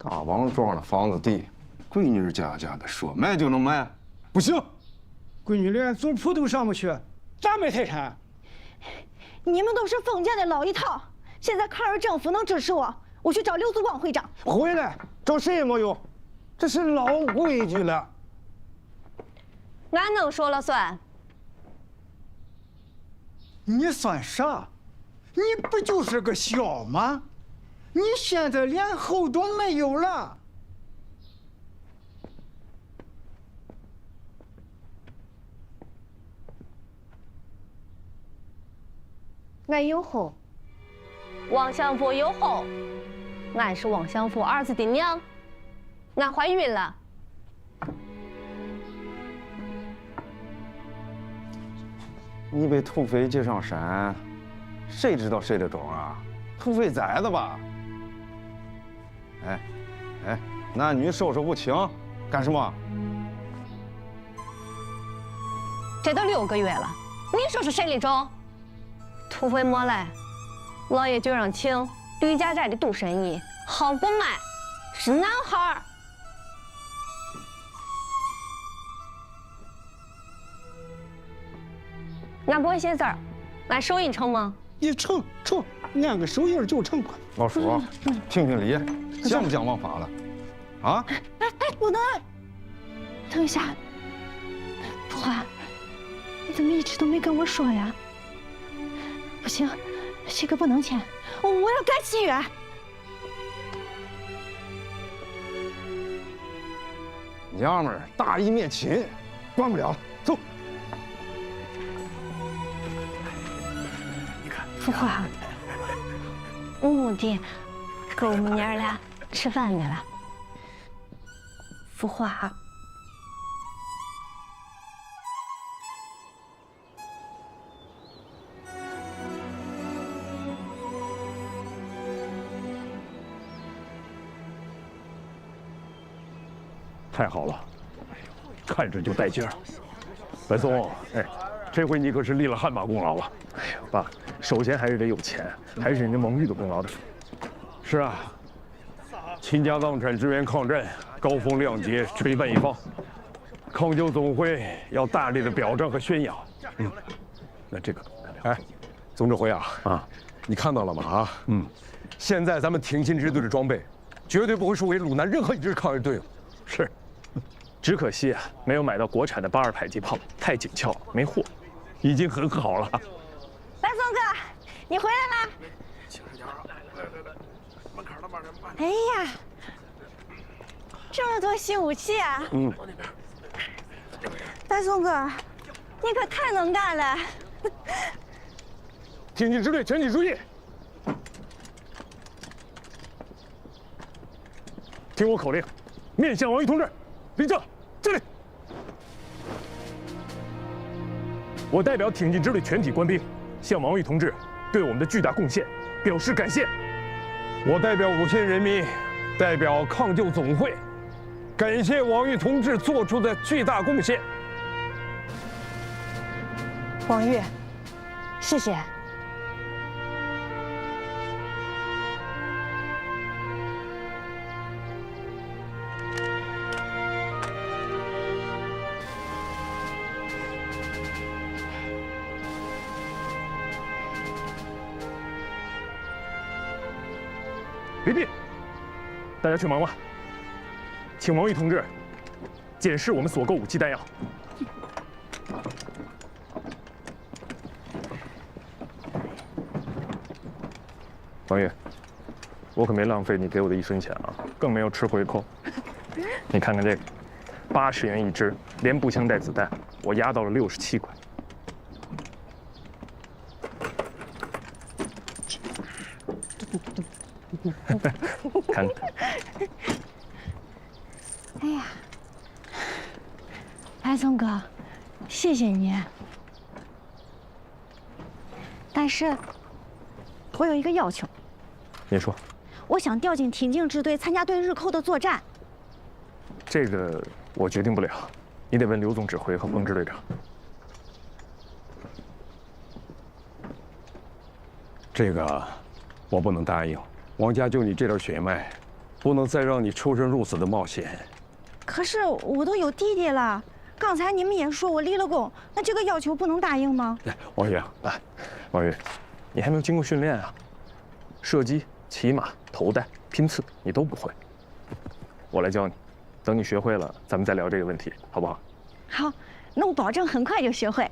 大王庄的房子地，闺女家的，说卖就能卖，不行。闺女连族谱都上不去，咋卖财产？你们都是封建的老一套，现在抗日政府能支持我，我去找刘祖光会长。回来找谁也没用，这是老规矩了。俺能说了算。你算啥？你不就是个小吗？你现在连后都没有了。俺有后，王相府有后，俺是王相府儿子的娘，俺怀孕了。你被土匪接上山，谁知道谁的庄啊？土匪宰的吧？哎，男女授受不亲，干什么？这都6个月了，你说是谁的庄？土匪没来，老爷就让请吕家寨的杜神医，好不卖，是男孩儿。俺不会写字儿，俺手印成吗？你成，按个手印就成。老叔，评理，讲不讲王法了？啊？哎，不能！等一下，不华，你怎么一直都没跟我说呀？不行，这个不能签，我要改契约。娘们儿大义灭亲，管不了了，走。福华，我目的跟我们娘俩吃饭去了。福华，太好了，看着就带劲儿。白松，哎，这回你可是立了汗马功劳了。哎呦，爸，首先还是得有钱，还是人家蒙玉的功劳的。是啊，倾家荡产支援抗战，高风亮节，垂范一方。抗救总会要大力的表彰和宣扬。那这个，哎，总指挥啊，你看到了吗？啊，现在咱们挺进支队的装备，绝对不会输给鲁南任何一支抗日队伍。是。只可惜啊，没有买到国产的82迫击炮，太紧俏了，没货。已经很好了。白松哥，你回来啦！哎呀，这么多新武器啊！白松哥，你可太能干了！挺进支队全体注意，听我口令，面向王玉同志，立正。这里，我代表挺进支队全体官兵，向王玉同志对我们的巨大贡献表示感谢。我代表5县人民，代表抗救总会，感谢王玉同志做出的巨大贡献。王玉，谢谢。别变，大家去忙吧。请王玉同志检视我们所购武器弹药。王玉，我可没浪费你给我的1分钱啊，更没有吃回扣。你看看这个，80元一支，连步枪带子弹，我压到了67块。看看，哎呀，白松哥，谢谢你。但是，我有一个要求。你说。我想调进挺进支队参加对日寇的作战。这个我决定不了，你得问刘总指挥和冯支队长。这个我不能答应。王家就你这点血脉，不能再让你出生入死的冒险。可是我都有弟弟了，刚才你们也说我立了功，那这个要求不能答应吗？王宇，来，王宇，你还没有经过训练啊，射击、骑马、头带、拼刺你都不会，我来教你。等你学会了，咱们再聊这个问题，好不好？好，那我保证很快就学会。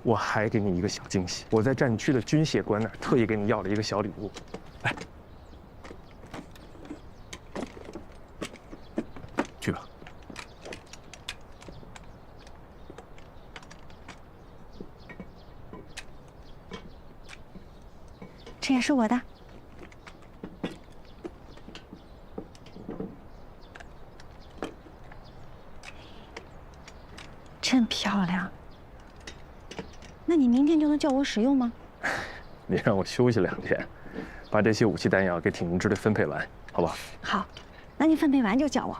我还给你一个小惊喜，我在战区的军械官那儿特意给你要了一个小礼物，来，去吧。这也是我的。真漂亮。那你明天就能叫我使用吗？你让我休息2天，把这些武器弹药给挺进支队分配完，好不好？好，那你分配完就叫我。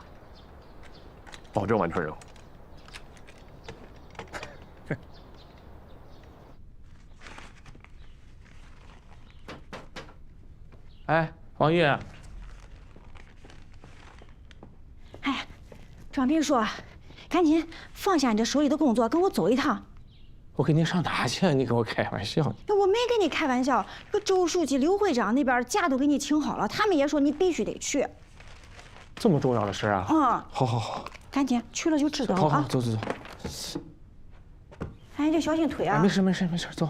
保证完成任务。哎，王玉，哎，庄秘书，赶紧放下你这手里的工作，跟我走一趟。我跟你上哪去？你跟我开玩笑呢？我没跟你开玩笑，这周书记、刘会长那边假都给你请好了，他们也说你必须得去。这么重要的事啊！好好好，赶紧去了就知道了啊！好，走。哎，这小心腿啊！没事，走。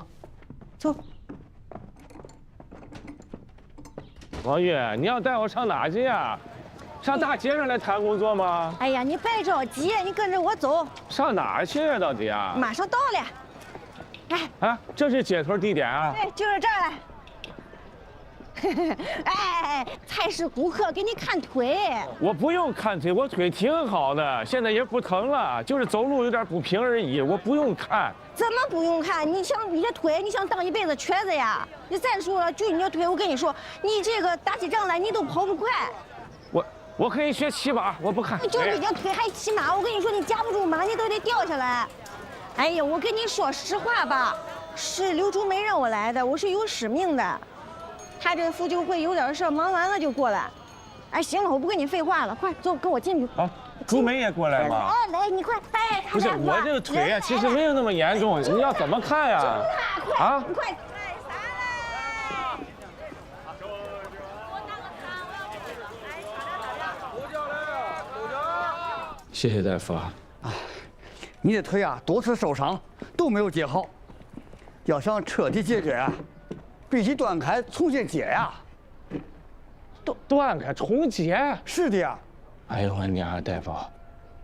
走。王玉，你要带我上哪去呀？上大街上来谈工作吗？哎呀，你别着急，你跟着我走。上哪去啊？到底啊？马上到了。哎，这是接头地点啊？对，就是这儿了。哎，菜市顾客给你看腿。我不用看腿，我腿挺好的，现在也不疼了，就是走路有点不平而已，我不用看。怎么不用看？你这腿，你想当一辈子瘸子呀？你再说了，就你这腿，我跟你说，你这个打起仗来你都跑不快。我可以学骑马，我不看。你就是你这腿还骑马，我跟你说，你夹不住马，你都得掉下来。哎呀，我跟你说实话吧，是刘竹梅让我来的，我是有使命的。他这妇救会有点事，忙完了就过来。哎，行了，我不跟你废话了，快走，跟我进去。啊，竹梅也过来吗？哎，来，你快，哎，不是我这个腿啊，其实没有那么严重，你要怎么看呀？啊，快！谢谢大夫啊。你的腿啊多次受伤都没有接好，要想彻底解决啊，必须断开重新接呀。断开重接？是的呀。哎呦我娘啊，大夫，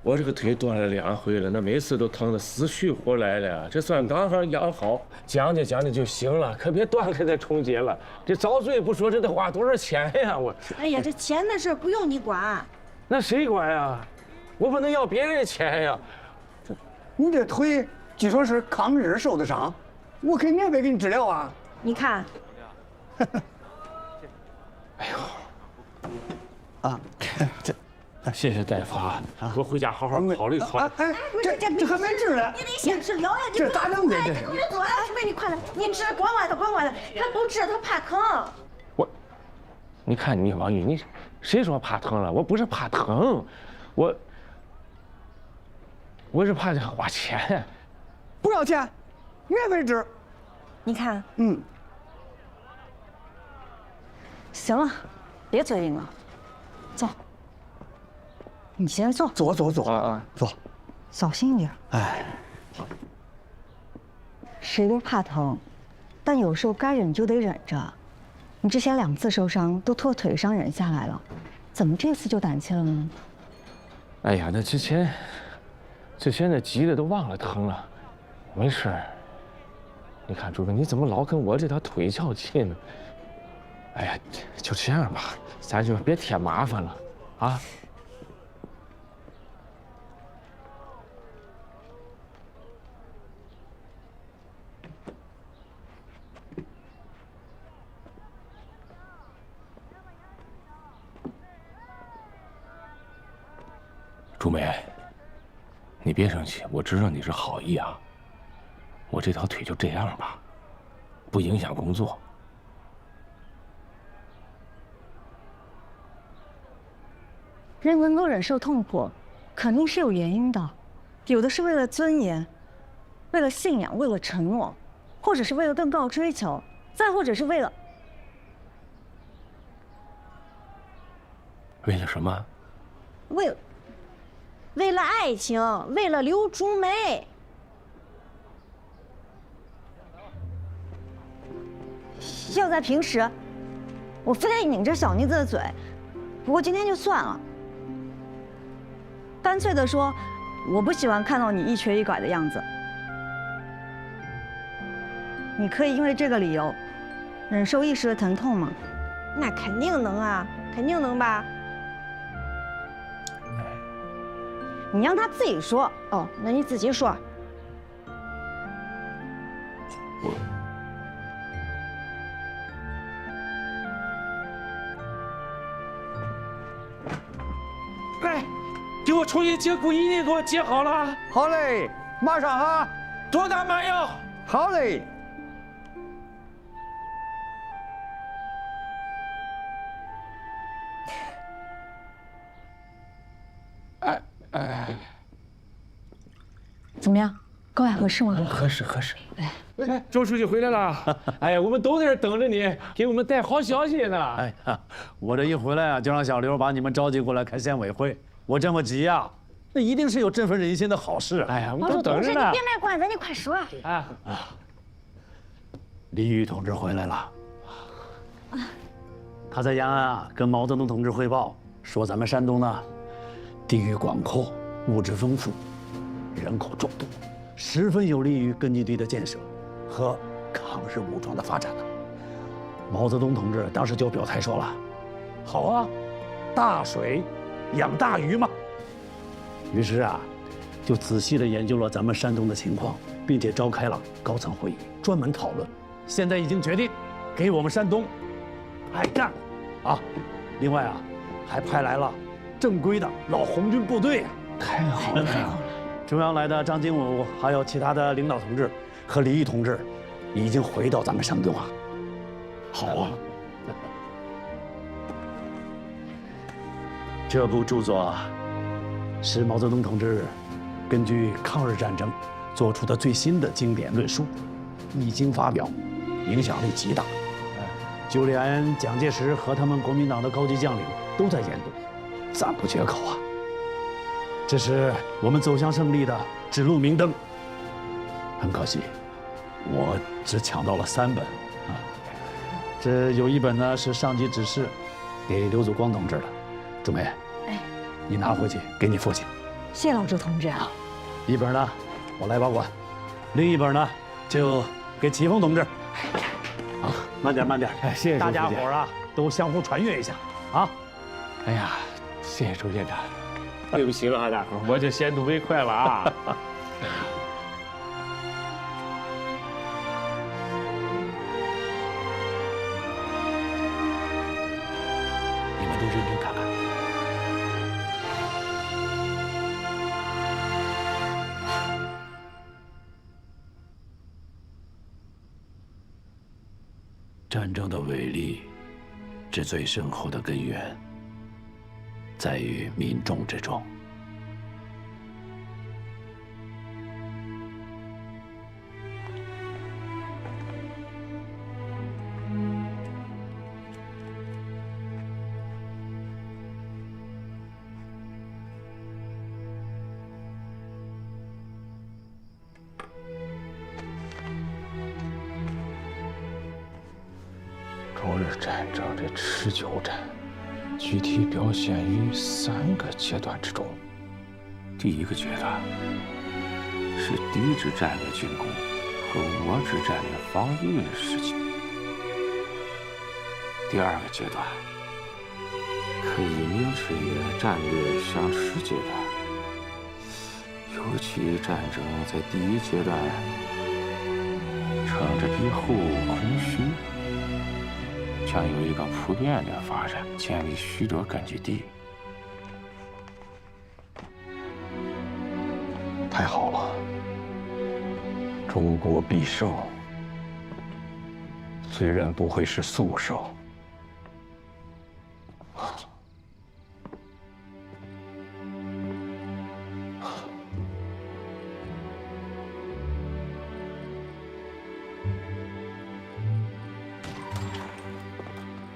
我这个腿断了2回了，那每次都疼得死去活来的，这算刚好养好，讲解就行了，可别断开再重接了。这遭罪不说，这得花多少钱呀？我。哎呀，这钱的事不用你管。那谁管呀？我不能要别人钱呀。你这腿据说是抗日受的伤，我可以免费给你治疗啊。你看。哎呦。啊，这。谢谢大夫啊！我回家好好考虑考虑。哎，这还没治呢，你得先治疗呀！这咋整的？这你走，除非你快来，你治管管他，他不治他怕疼。你看你王宇，你谁说怕疼了？我不是怕疼，我是怕这花钱。不要钱，免费治。你看，行了，别嘴硬了，走。你先坐，坐，坐，小心一点。哎，谁都怕疼，但有时候该忍就得忍着。你之前2次受伤都拖腿上忍下来了，怎么这次就胆怯了呢？哎呀，那之前那急的都忘了疼了，没事。你看朱哥，你怎么老跟我这条腿较劲呢？哎呀，就这样吧，咱就别添麻烦了，啊。朱梅，你别生气，我知道你是好意啊。我这条腿就这样吧，不影响工作。人能够忍受痛苦，肯定是有原因的，有的是为了尊严，为了信仰，为了承诺，或者是为了更高追求，再或者是为了什么？为了爱情，为了刘竹梅。要在平时，我非得拧着小妮子的嘴，不过今天就算了。干脆的说，我不喜欢看到你一瘸一拐的样子。你可以因为这个理由，忍受一时的疼痛吗？那肯定能啊，肯定能吧。你让他自己说哦，那你自己说。哎，给我重新接骨仪，你给我接好了。好嘞，马上啊！多大慢药？好嘞。怎么样，高雅合适吗？合适。哎，周书记回来了。哎呀，我们都在这等着你，给我们带好消息呢。哎呀，我这一回来啊，就让小刘把你们召集过来开县委会。我这么急呀，那一定是有振奋人心的好事。哎呀，我们都等着呢。别卖关子，你快说。啊，李玉同志回来了。他在延安啊，跟毛泽东同志汇报说，咱们山东呢，地域广阔，物质丰富，人口众多，十分有利于根据地的建设和抗日武装的发展呢。毛泽东同志当时就表态说了：“好啊，大水养大鱼嘛。”于是啊，就仔细地研究了咱们山东的情况，并且召开了高层会议，专门讨论。现在已经决定给我们山东派干部啊，另外啊，还派来了正规的老红军部队啊，太好了，太好了。中央来的张经武，还有其他的领导同志和李毅同志，已经回到咱们山东啊。好啊！这部著作啊，是毛泽东同志根据抗日战争做出的最新的经典论述，一经发表，影响力极大。就连蒋介石和他们国民党的高级将领都在研读，赞不绝口啊！这是我们走向胜利的指路明灯。很可惜，我只抢到了3本啊。这有1本呢是上级指示给刘祖光同志的，朱梅，你拿回去给你父亲。谢老周同志啊。1本呢我来保管，另1本呢就给齐峰同志。啊，慢点。哎，谢谢大家伙啊都相互传阅一下啊。哎呀，谢谢周县长。对不起了啊，大伙儿，我就先睹为快了啊。你们都认真看看。战争的伟力之最深厚的根源，在于民众之中。中日战争的持久战，具体表现于3个阶段之中。第一个阶段是敌之战略进攻和我之战略防御的事情。第2个阶段可以名称为战略相持阶段，尤其战争在第1阶段乘着敌后空虚，将有一个普遍的发展，建立许多根据地。太好了，中国必胜，虽然不会是速胜。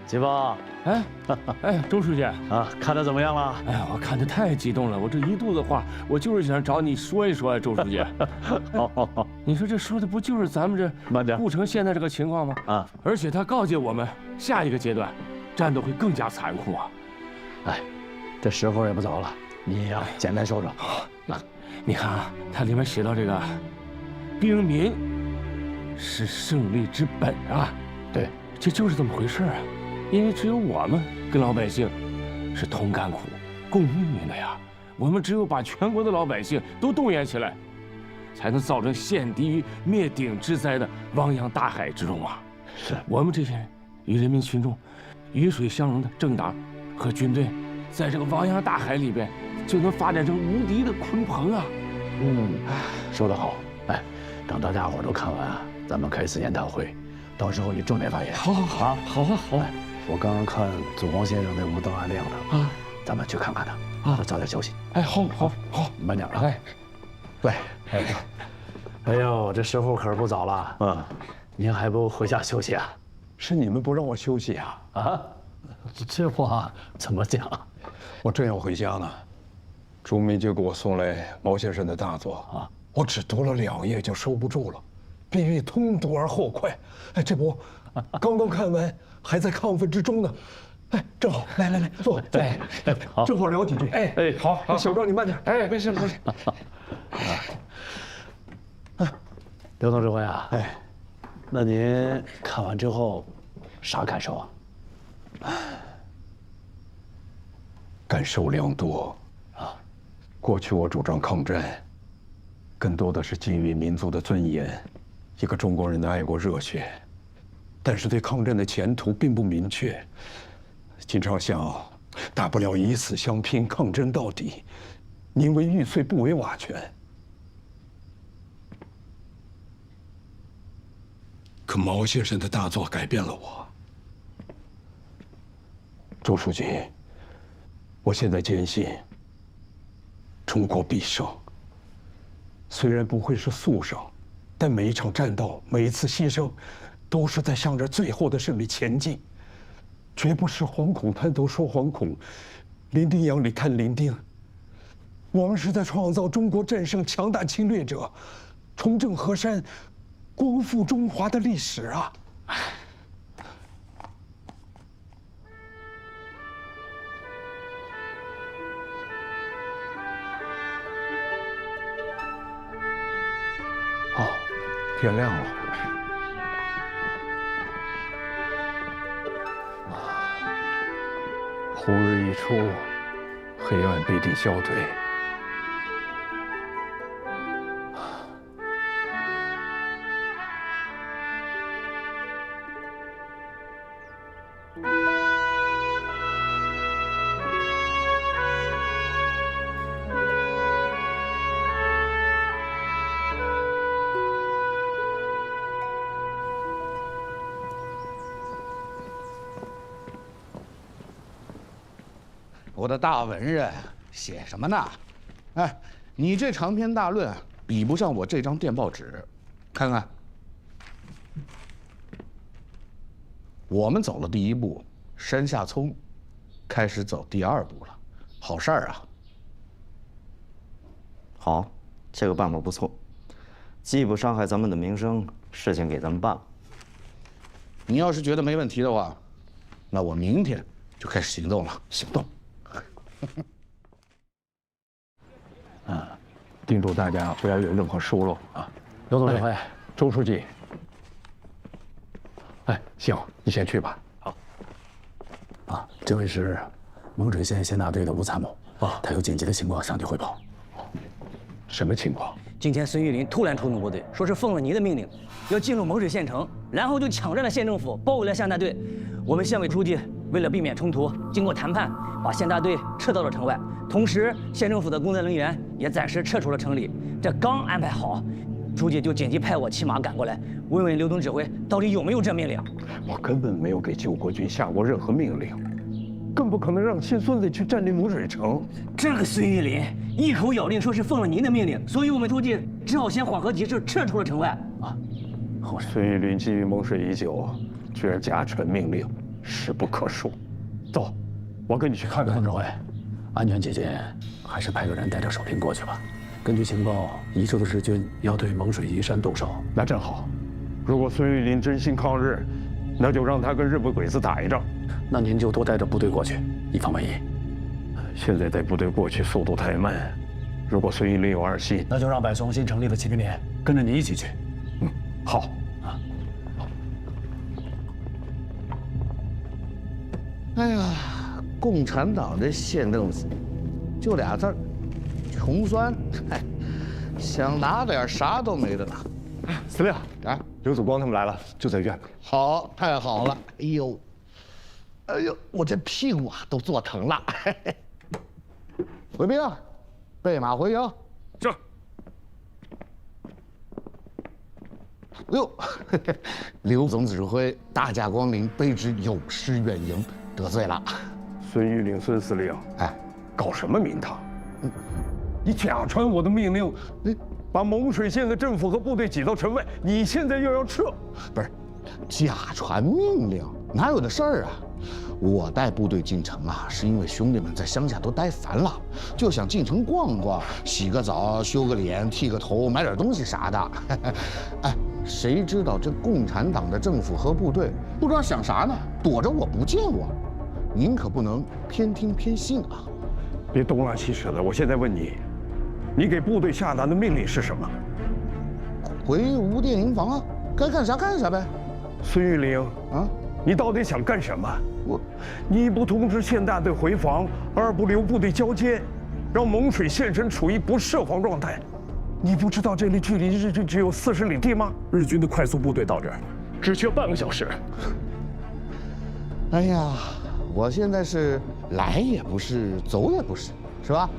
齐峰，哎，周书记啊，看得怎么样了？哎呀，我看得太激动了，我这一肚子话，我就是想找你说一说呀，周书记。好，你说这说的不就是咱们这慢点顾城现在这个情况吗？啊，而且他告诫我们，下一个阶段，战斗会更加残酷啊。哎，这时候也不早了，你呀，简单说说。那你看啊，它里面写到这个，兵民是胜利之本啊。对，这就是这么回事啊。因为只有我们跟老百姓是同甘苦、共命运的呀。我们只有把全国的老百姓都动员起来，才能造成陷敌于灭顶之灾的汪洋大海之中啊！是我们这些人与人民群众鱼水相融的政党和军队，在这个汪洋大海里边，就能发展成无敌的鲲鹏啊！说得好。哎，等大家伙都看完，咱们开次研讨会，到时候你重点发言。好啊！我刚刚看祖皇先生那屋灯还亮着啊，咱们去看看他啊，早点休息。哎，好，慢点啊。哎，对，哎呦，这时候可是不早了。您还不回家休息啊？是你们不让我休息啊？啊，这话怎么讲？我正要回家呢，朱明就给我送来毛先生的大作啊，我只读了2页就收不住了，必须通读而后快。哎，这不，刚刚看完，还在亢奋之中呢。哎，正好，来，坐。哎，好，正好聊几句。哎，好，小赵你慢点。哎，没事。刘总指挥啊，那您看完之后啥感受啊？感受良多啊。过去我主张抗战，更多的是基于民族的尊严，一个中国人的爱国热血，但是对抗战的前途并不明确，经常想，大不了以死相拼，抗争到底，宁为玉碎不为瓦全。可毛先生的大作改变了我。周书记，我现在坚信，中国必胜。虽然不会是速胜，但每一场战斗，每一次牺牲，都是在向着最后的胜利前进，绝不是惶恐滩头说惶恐，伶仃洋里看伶仃。我们是在创造中国战胜强大侵略者，重振河山，光复中华的历史啊！哦，天亮了。红日一出，黑暗必定消退。我的大文人写什么呢？哎，你这长篇大论比不上我这张电报纸，看看。我们走了第1步，山下聪开始走第2步了，好事儿啊！好，这个办法不错，既不伤害咱们的名声，事情给咱们办了。你要是觉得没问题的话，那我明天就开始行动了。行动。叮嘱大家不要有任何疏漏啊！刘总指挥，周书记，哎，行，你先去吧。好。啊，这位是蒙水县县大队的吴参谋啊，他有紧急的情况向你汇报。什么情况？今天孙玉林突然出动部队，说是奉了你的命令，要进入蒙水县城，然后就抢占了县政府，包围了县大队。我们县委书记为了避免冲突，经过谈判，把县大队撤到了城外，同时县政府的工作人员也暂时撤出了城里。这刚安排好，书记就紧急派我骑马赶过来，问问刘总指挥到底有没有这命令。我根本没有给救国军下过任何命令，更不可能让亲孙子去占领蒙水城。这个孙玉林一口咬定说是奉了您的命令，所以我们书记只好先缓和局势，撤出了城外。孙玉林觊觎蒙水已久，居然假传命令，势不可数。走，我跟你去看看。董指挥，安全起见，还是派个人带着守兵过去吧。根据情报，宜州的日军要对蒙水移山动手。那正好，如果孙玉林真心抗日，那就让他跟日本鬼子打一仗。那您就多带着部队过去，以防万一。现在带部队过去速度太慢，如果孙玉林有二心，那就让柏松新成立的骑兵连跟着你一起去。好啊。哎呀，共产党的县政府就俩字儿，穷酸。哎，想拿点啥都没得拿。司令啊，刘祖光他们来了，就在院子。好，太好了。哎呦，哎呦，我这屁股啊都坐疼了。回兵，备马回营。是。哎呦，刘总指挥大驾光临，卑职有失远迎，得罪了。孙玉领孙司令，哎，搞什么名堂？你假传我的命令，你把蒙水县的政府和部队挤到城外，你现在又要撤？不是，假传命令哪有的事儿啊？我带部队进城啊，是因为兄弟们在乡下都待烦了，就想进城逛逛，洗个澡、修个脸、剃个头、买点东西啥的。哎，谁知道这共产党的政府和部队不知道想啥呢，躲着我不见我。您可不能偏听偏信啊！别东拉西扯的。我现在问你，你给部队下达的命令是什么？回吴店营房啊，该干啥干啥呗。孙玉玲啊，你到底想干什么？你不通知县大队回防，二不留部队交接，让蒙水县城处于不设防状态。你不知道这里距离日军只有40里地吗？日军的快速部队到这儿，只需要半个小时。哎呀，我现在是来也不是，走也不是，是吧？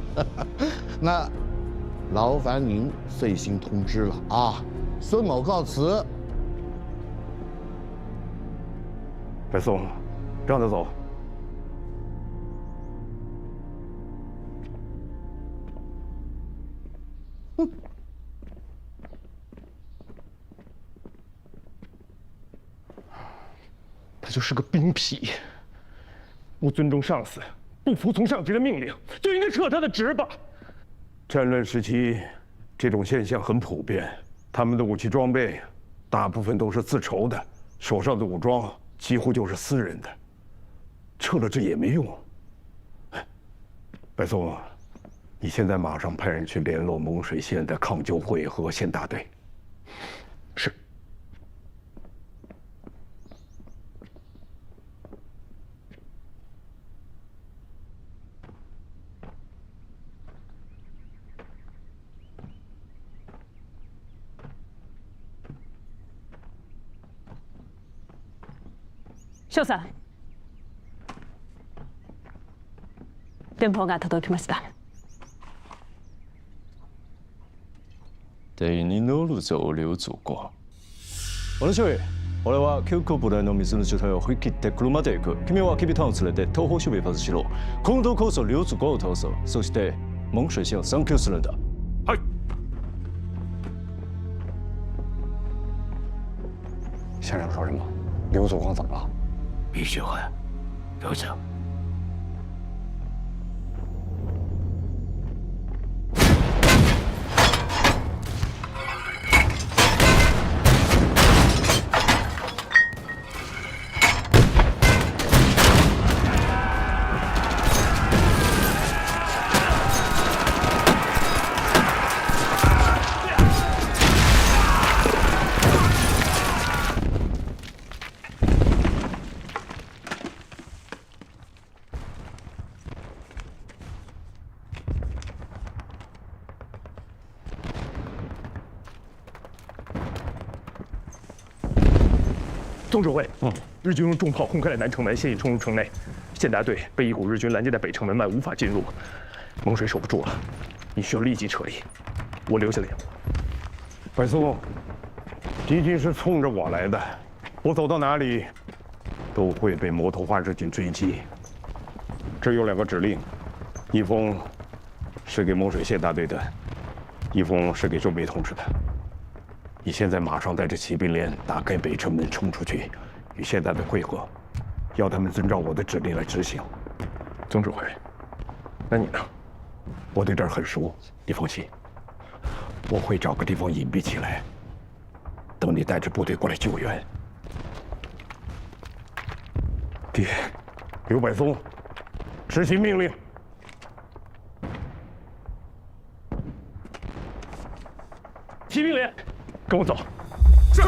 那劳烦您费心通知了啊！孙某告辞。白松，让他走。他就是个兵痞，不尊重上司，不服从上级的命令，就应该撤他的职吧。战乱时期，这种现象很普遍。他们的武器装备，大部分都是自筹的，手上的武装几乎就是私人的。撤了这也没用。白松，你现在马上派人去联络蒙水县的抗救会和县大队。是。翔さん、電報が届きました。第2の路上劉祖光。お主、俺は急行部隊の水の状態を振り切って車で行く。君はキビタンを連れて東方守備発しろ。今度こそ劉祖光を倒す。そして蒙水县を三救するんだ。はい。县长说什么？刘祖光怎么了？李学会，给我讲。总指挥，日军用重炮轰开了南城门，现已冲入城内。县大队被一股日军拦截在北城门外，无法进入。蒙水守不住了，你需要立即撤离。我留下来。白松，敌军是冲着我来的，我走到哪里，都会被摩托化日军追击。这有2个指令，一封是给蒙水县大队的，一封是给周梅同志的。你现在马上带着骑兵连打开北城门，冲出去，与县大队会合。要他们遵照我的指令来执行。总指挥，那你呢？我对这儿很熟，你放心，我会找个地方隐蔽起来，等你带着部队过来救援。爹，刘柏松，执行命令。骑兵连，跟我走。是。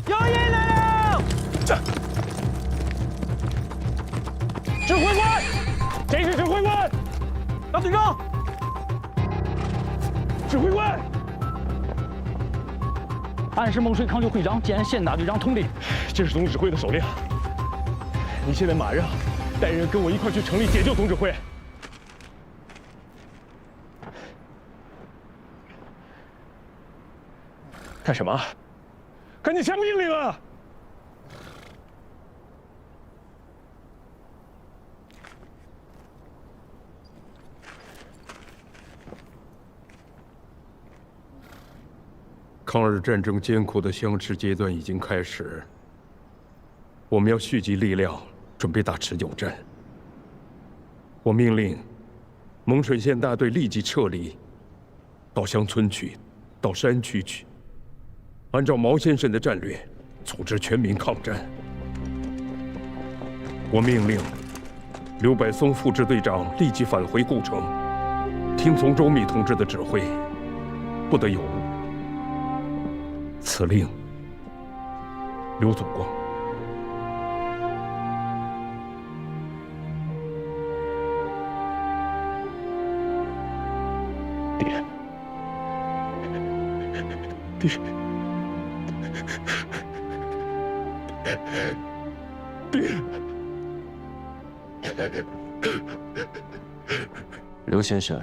妖夜来了！指挥官，谁是指挥官？大队长。指挥官。俺是蒙水抗流会长兼县大队长统领。这是总指挥的手令。你现在马上带人跟我一块去城里解救总指挥。干什么？赶紧下命令啊！抗日战争艰苦的相持阶段已经开始，我们要蓄积力量，准备打持久战。我命令蒙水县大队立即撤离，到乡村去，到山区去。按照毛先生的战略，组织全民抗战。我命令刘柏松副支队长立即返回故城，听从周密同志的指挥，不得有误。此令，刘总光。爹，爹。刘先生，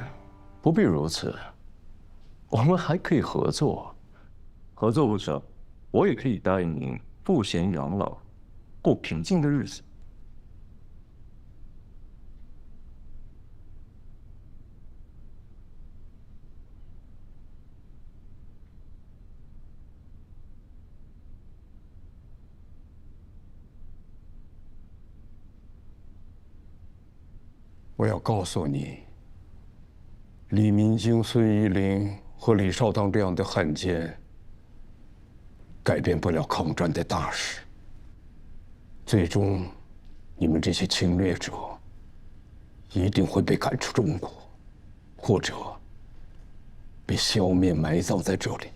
不必如此，我们还可以合作。合作不成，我也可以答应您不闲养老，过平静的日子。我要告诉你，李民京、孙一林和李少当这样的汉奸，改变不了抗战的大势。最终，你们这些侵略者一定会被赶出中国，或者被消灭、埋葬在这里。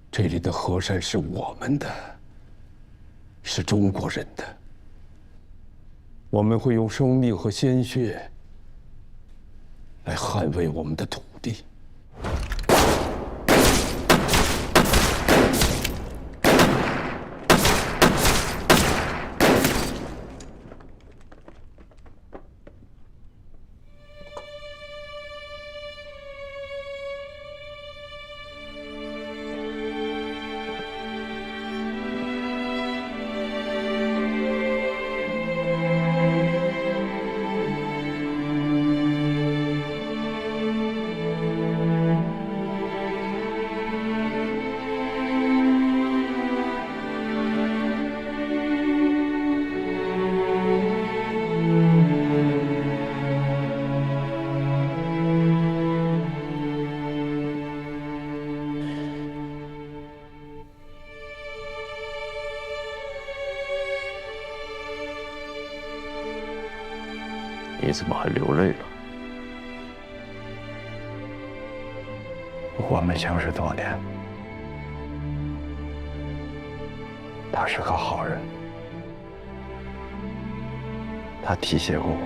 这里的河山是我们的，是中国人的。我们会用生命和鲜血来捍卫我们的土地。你怎么还流泪了？我们相识多年，他是个好人，他提携过我。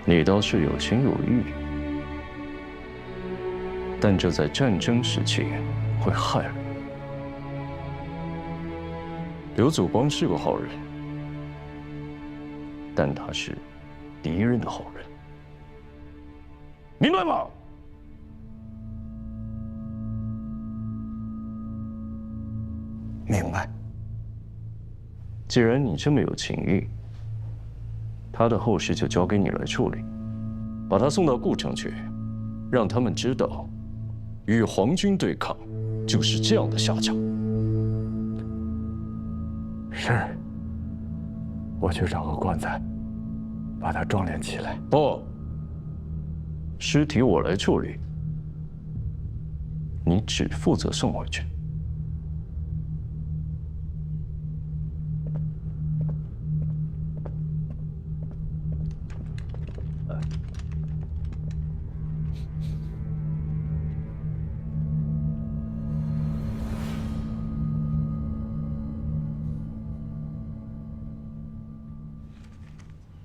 你倒是有情有义，但这在战争时期会害人。刘祖光是个好人，但他是敌人的好人，明白吗？明白。既然你这么有情义，他的后事就交给你来处理，把他送到顾城去，让他们知道，与皇军对抗就是这样的下场。是。我去找个棺材，把它装殓起来。不，尸体我来处理，你只负责送回去。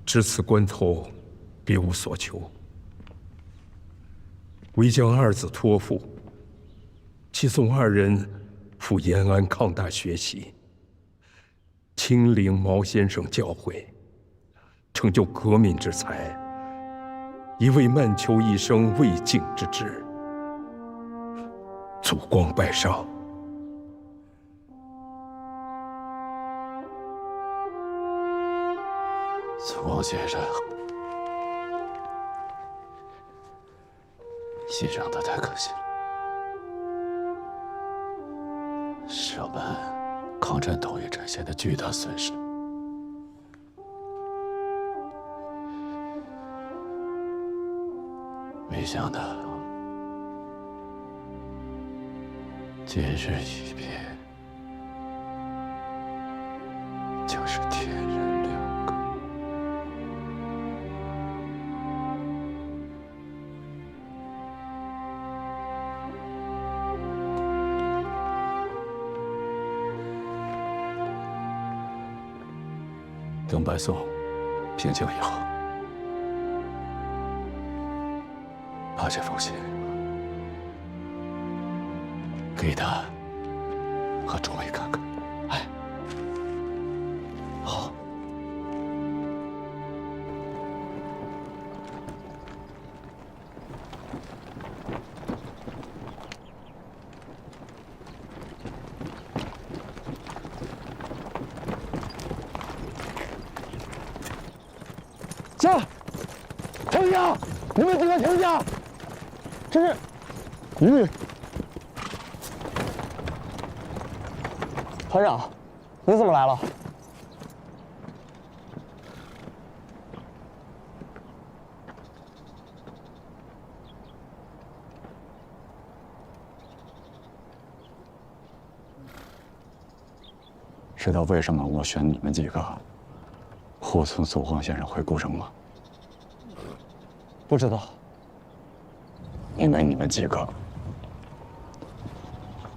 至此关头，别无所求，唯将二子托付，即送二人赴延安抗大学习，亲临毛先生教诲，成就革命之才，以为慢求一生未竟之志，祖光拜上。祖光先生，牺牲的太可惜了，是我们抗战统一战线的巨大损失。没想到，今日一别，就是天人两隔。等白宋平静以后，把这封信给他和诸位看看。哎，好。下，停下！你们几个停下！这是，团长，你怎么来了？知道为什么我选你们几个护送祖光先生回顾城吗？不知道。因为你们几个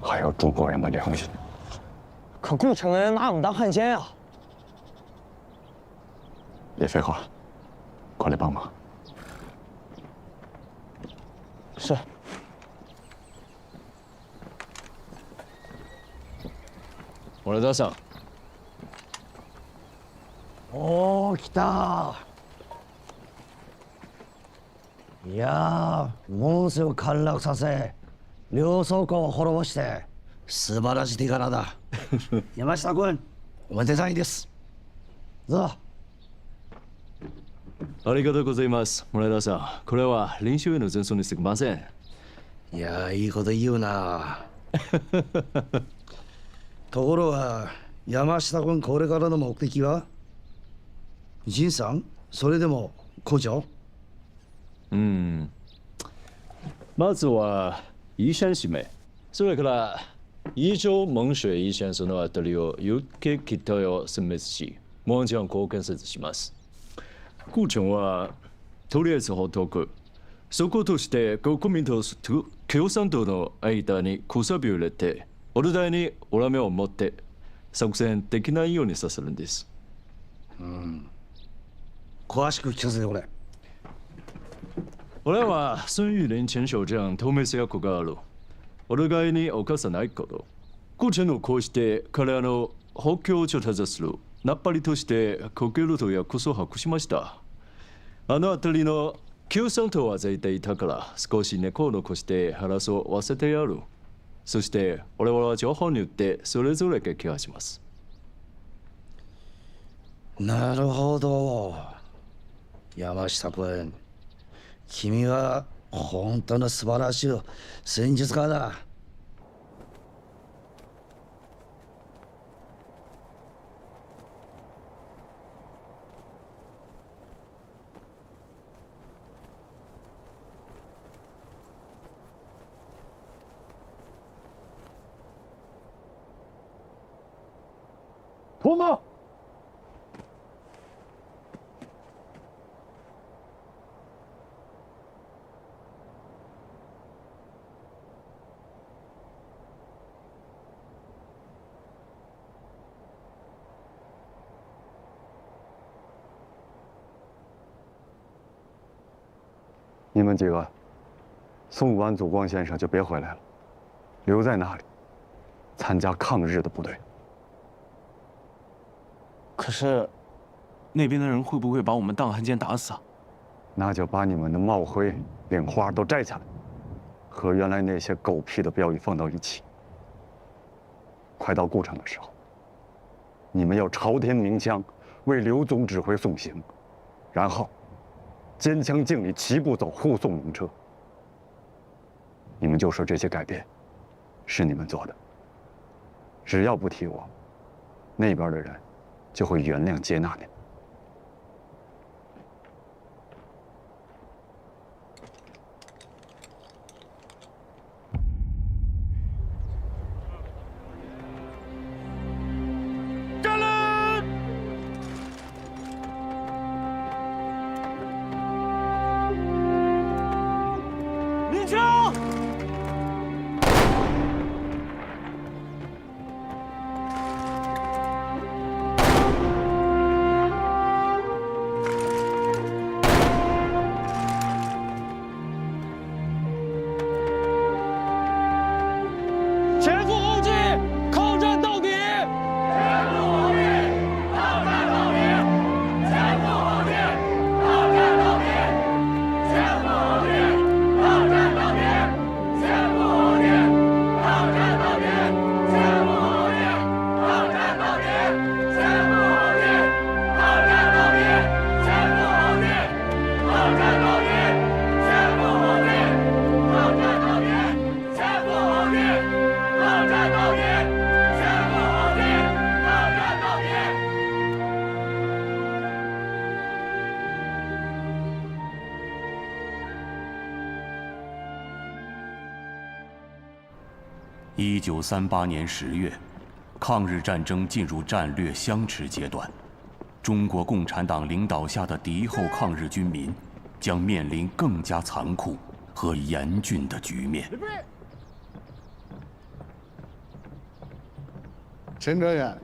还有中国人的良心。可顾城人拿我们当汉奸呀！别废话，过来帮忙。是。我来搭上。おー、来た。いやー、モンスを陥落させ、両倉庫を滅ぼして、素晴らしい手柄だ。山下君、おめでたいです。ぞ。ありがとうございます、村田さん。これは練習への前奏にすぎません。いやー、いいこと言うな。ところが、山下君、これからの目的は仁さん、それでも校長？まずはイシャン氏名、それから伊州蒙水イシャンそのあたりを有形機体を殲滅し、もう一度交換設します。顧城はとりあえずほっとく。そことして国民党と共産党の間にくさびを入れて、お互いに恨みを持って作戦できないようにさせるんです。詳しく聞かせてくれ。俺は孫玉林前省長透明性役がある。お互いに犯さないこと。顧城のこうして彼らの補強を立たするナッパリとしてコケルトやこそ把握しました。あの辺りの旧山頭は絶対いたから少し猫を残して話を忘れてやる。そして俺は情報によってそれぞれ撃破します。なるほど。山下君、君は本当の素晴らしい戦術家だ。托马。你们几个送完祖光先生就别回来了，留在那里参加抗日的部队。可是，那边的人会不会把我们当汉奸打死啊？那就把你们的帽徽、领花都摘下来，和原来那些狗屁的标语放到一起。快到故城的时候，你们要朝天鸣枪，为刘总指挥送行，然后肩枪敬礼，齐步走，护送龙车。你们就说这些改变是你们做的，只要不提我，那边的人就会原谅接纳你们。站lên！鸣枪！前赴后继，抗战到底！前赴后继，抗战到底！前赴后继，抗战到底！前赴后继，抗战到底！前赴后继，抗战到底！前赴后继，抗战到底！前赴后继，抗战到底！前赴后继，抗战到底！前赴后继，抗战到底！前赴后继，抗战到底！前赴后继，抗战到底！1938年10月，抗日战争进入战略相持阶段，中国共产党领导下的敌后抗日军民将面临更加残酷和严峻的局面。陈专员，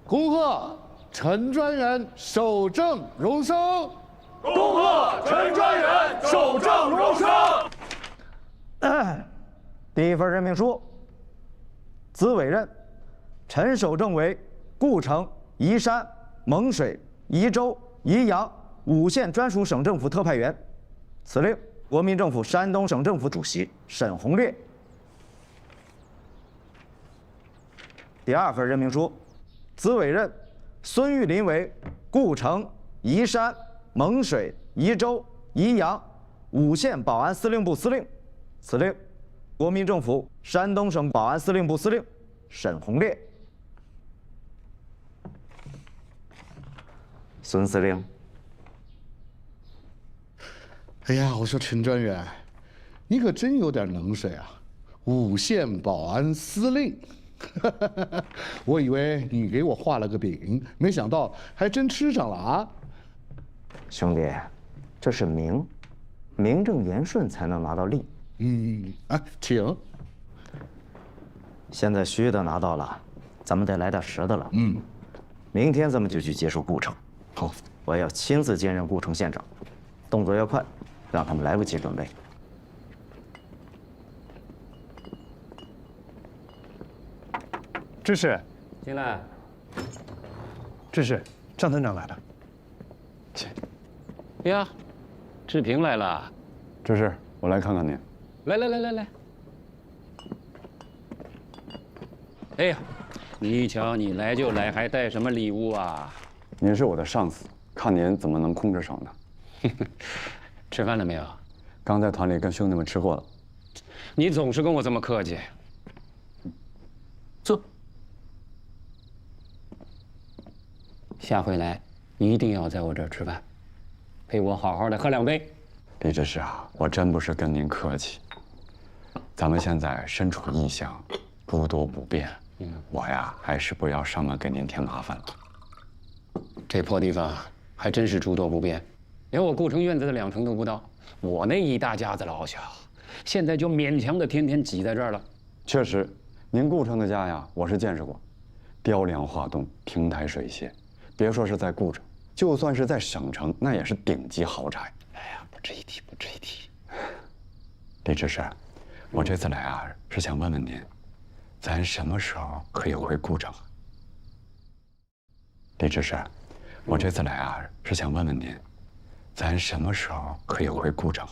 恭贺陈专员守正荣升！恭贺陈专员守正荣升！第一份任命书，子委任陈守正为故城、宜山、蒙水、宜州、宜阳5县专属省政府特派员。此令国民政府山东省政府主席沈鸿烈。第二份任命书，子委任孙玉林为故城、宜山、蒙水、宜州、宜阳5县保安司令部司令。此令国民政府山东省保安司令部司令沈鸿烈。孙司令，哎呀，我说陈专员，你可真有点能水啊！5县保安司令，我以为你给我画了个饼，没想到还真吃上了啊！兄弟，这是名正言顺才能拿到利。请。现在虚的拿到了，咱们得来点实的了。明天咱们就去接收故城。好，我要亲自兼任故城县长，动作要快，让他们来不及准备。知识，进来。知识，张团长来了。呀，志平来了。知识，我来看看您。来。哎呀，你瞧，你来就来，还带什么礼物啊？您是我的上司，看您怎么能空着手呢？吃饭了没有？刚在团里跟兄弟们吃过了。你总是跟我这么客气。坐。下回来一定要在我这儿吃饭，陪我好好的喝2杯。李知识啊，我真不是跟您客气。咱们现在身处异乡，诸多不便，我呀还是不要上门给您添麻烦了。这破地方还真是诸多不便，连我顾城院子的2成都不到。我那一大家子老小，现在就勉强的天天挤在这儿了。确实，您顾城的家呀，我是见识过，雕梁画栋，亭台水榭。别说是在顾城，就算是在省城，那也是顶级豪宅。哎呀，不值一提，不值一提。李知识，我这次来啊，是想问问您，咱什么时候可以回顾城？李知识，我这次来啊，是想问问您，咱什么时候可以回顾城？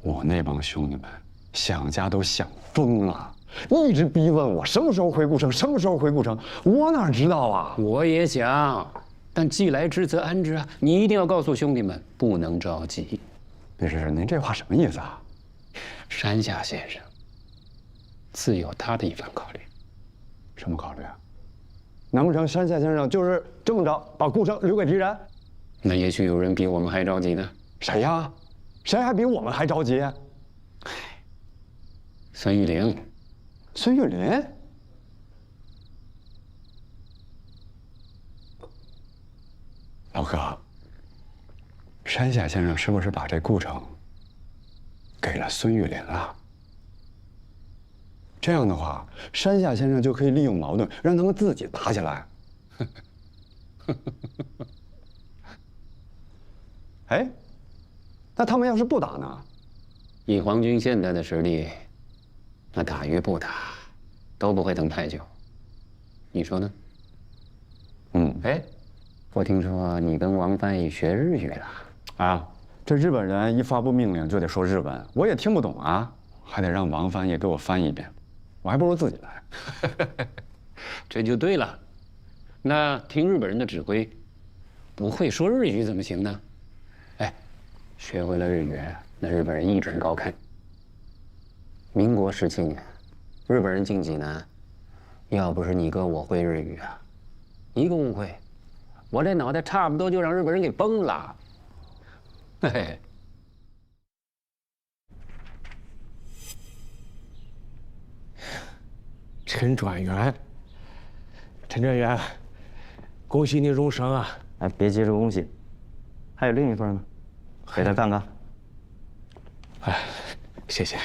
我那帮兄弟们想家都想疯了，一直逼问我什么时候回顾城，什么时候回顾城，我哪知道啊？我也想，但既来之则安之啊！你一定要告诉兄弟们，不能着急。李知识，您这话什么意思啊？山下先生自有他的一番考虑。什么考虑啊？难不成山下先生就是这么着把顾城留给敌人？那也许有人比我们还着急呢。谁呀？谁还比我们还着急？孙玉玲。孙玉玲？老哥，山下先生是不是把这顾城给了孙玉玲了？这样的话，山下先生就可以利用矛盾，让他们自己打起来。哎，那他们要是不打呢？以皇军现在的实力，那打与不打都不会等太久。你说呢？哎，我听说你跟王翻译学日语了啊？这日本人一发布命令就得说日文，我也听不懂啊，还得让王翻译给我翻译一遍，我还不如自己来。这就对了。那听日本人的指挥，不会说日语怎么行呢？哎，学会了日语，那日本人一准高看。民国17年，日本人进济南，要不是你哥我会日语啊，一个误会，我这脑袋差不多就让日本人给崩了。嘿嘿。陈专员，陈专员，恭喜你荣升啊！哎，别急着恭喜，还有另一份呢，给他看看。哎，谢谢。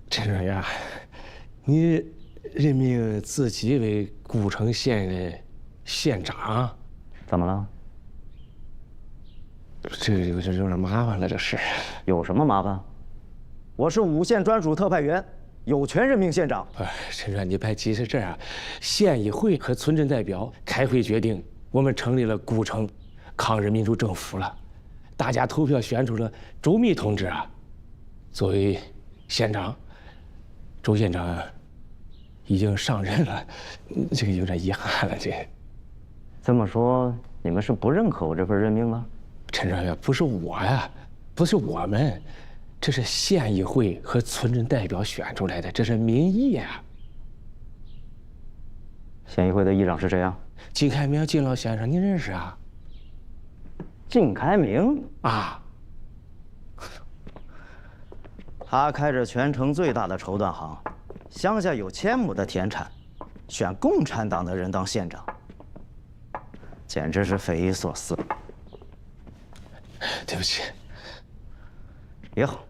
陈专员，你任命自己为顾城县的县长，怎么了？这有点麻烦了，这是。有什么麻烦？我是5县专属特派员，有权任命县长。陈专，你别急，是这样，县议会和村镇代表开会决定，我们成立了顾城抗日民主政府了，大家投票选出了周密同志啊作为县长。周县长已经上任了，这个有点遗憾了。这么说，你们是不认可我这份任命了？陈专员，不是我呀，不是我们，这是县议会和村镇代表选出来的，这是民意啊。县议会的议长是谁啊？靳开明，靳老先生，您认识啊？靳开明啊。他开着全城最大的绸缎行，乡下有1000亩的田产，选共产党的人当县长，简直是匪夷所思。对不起。也好，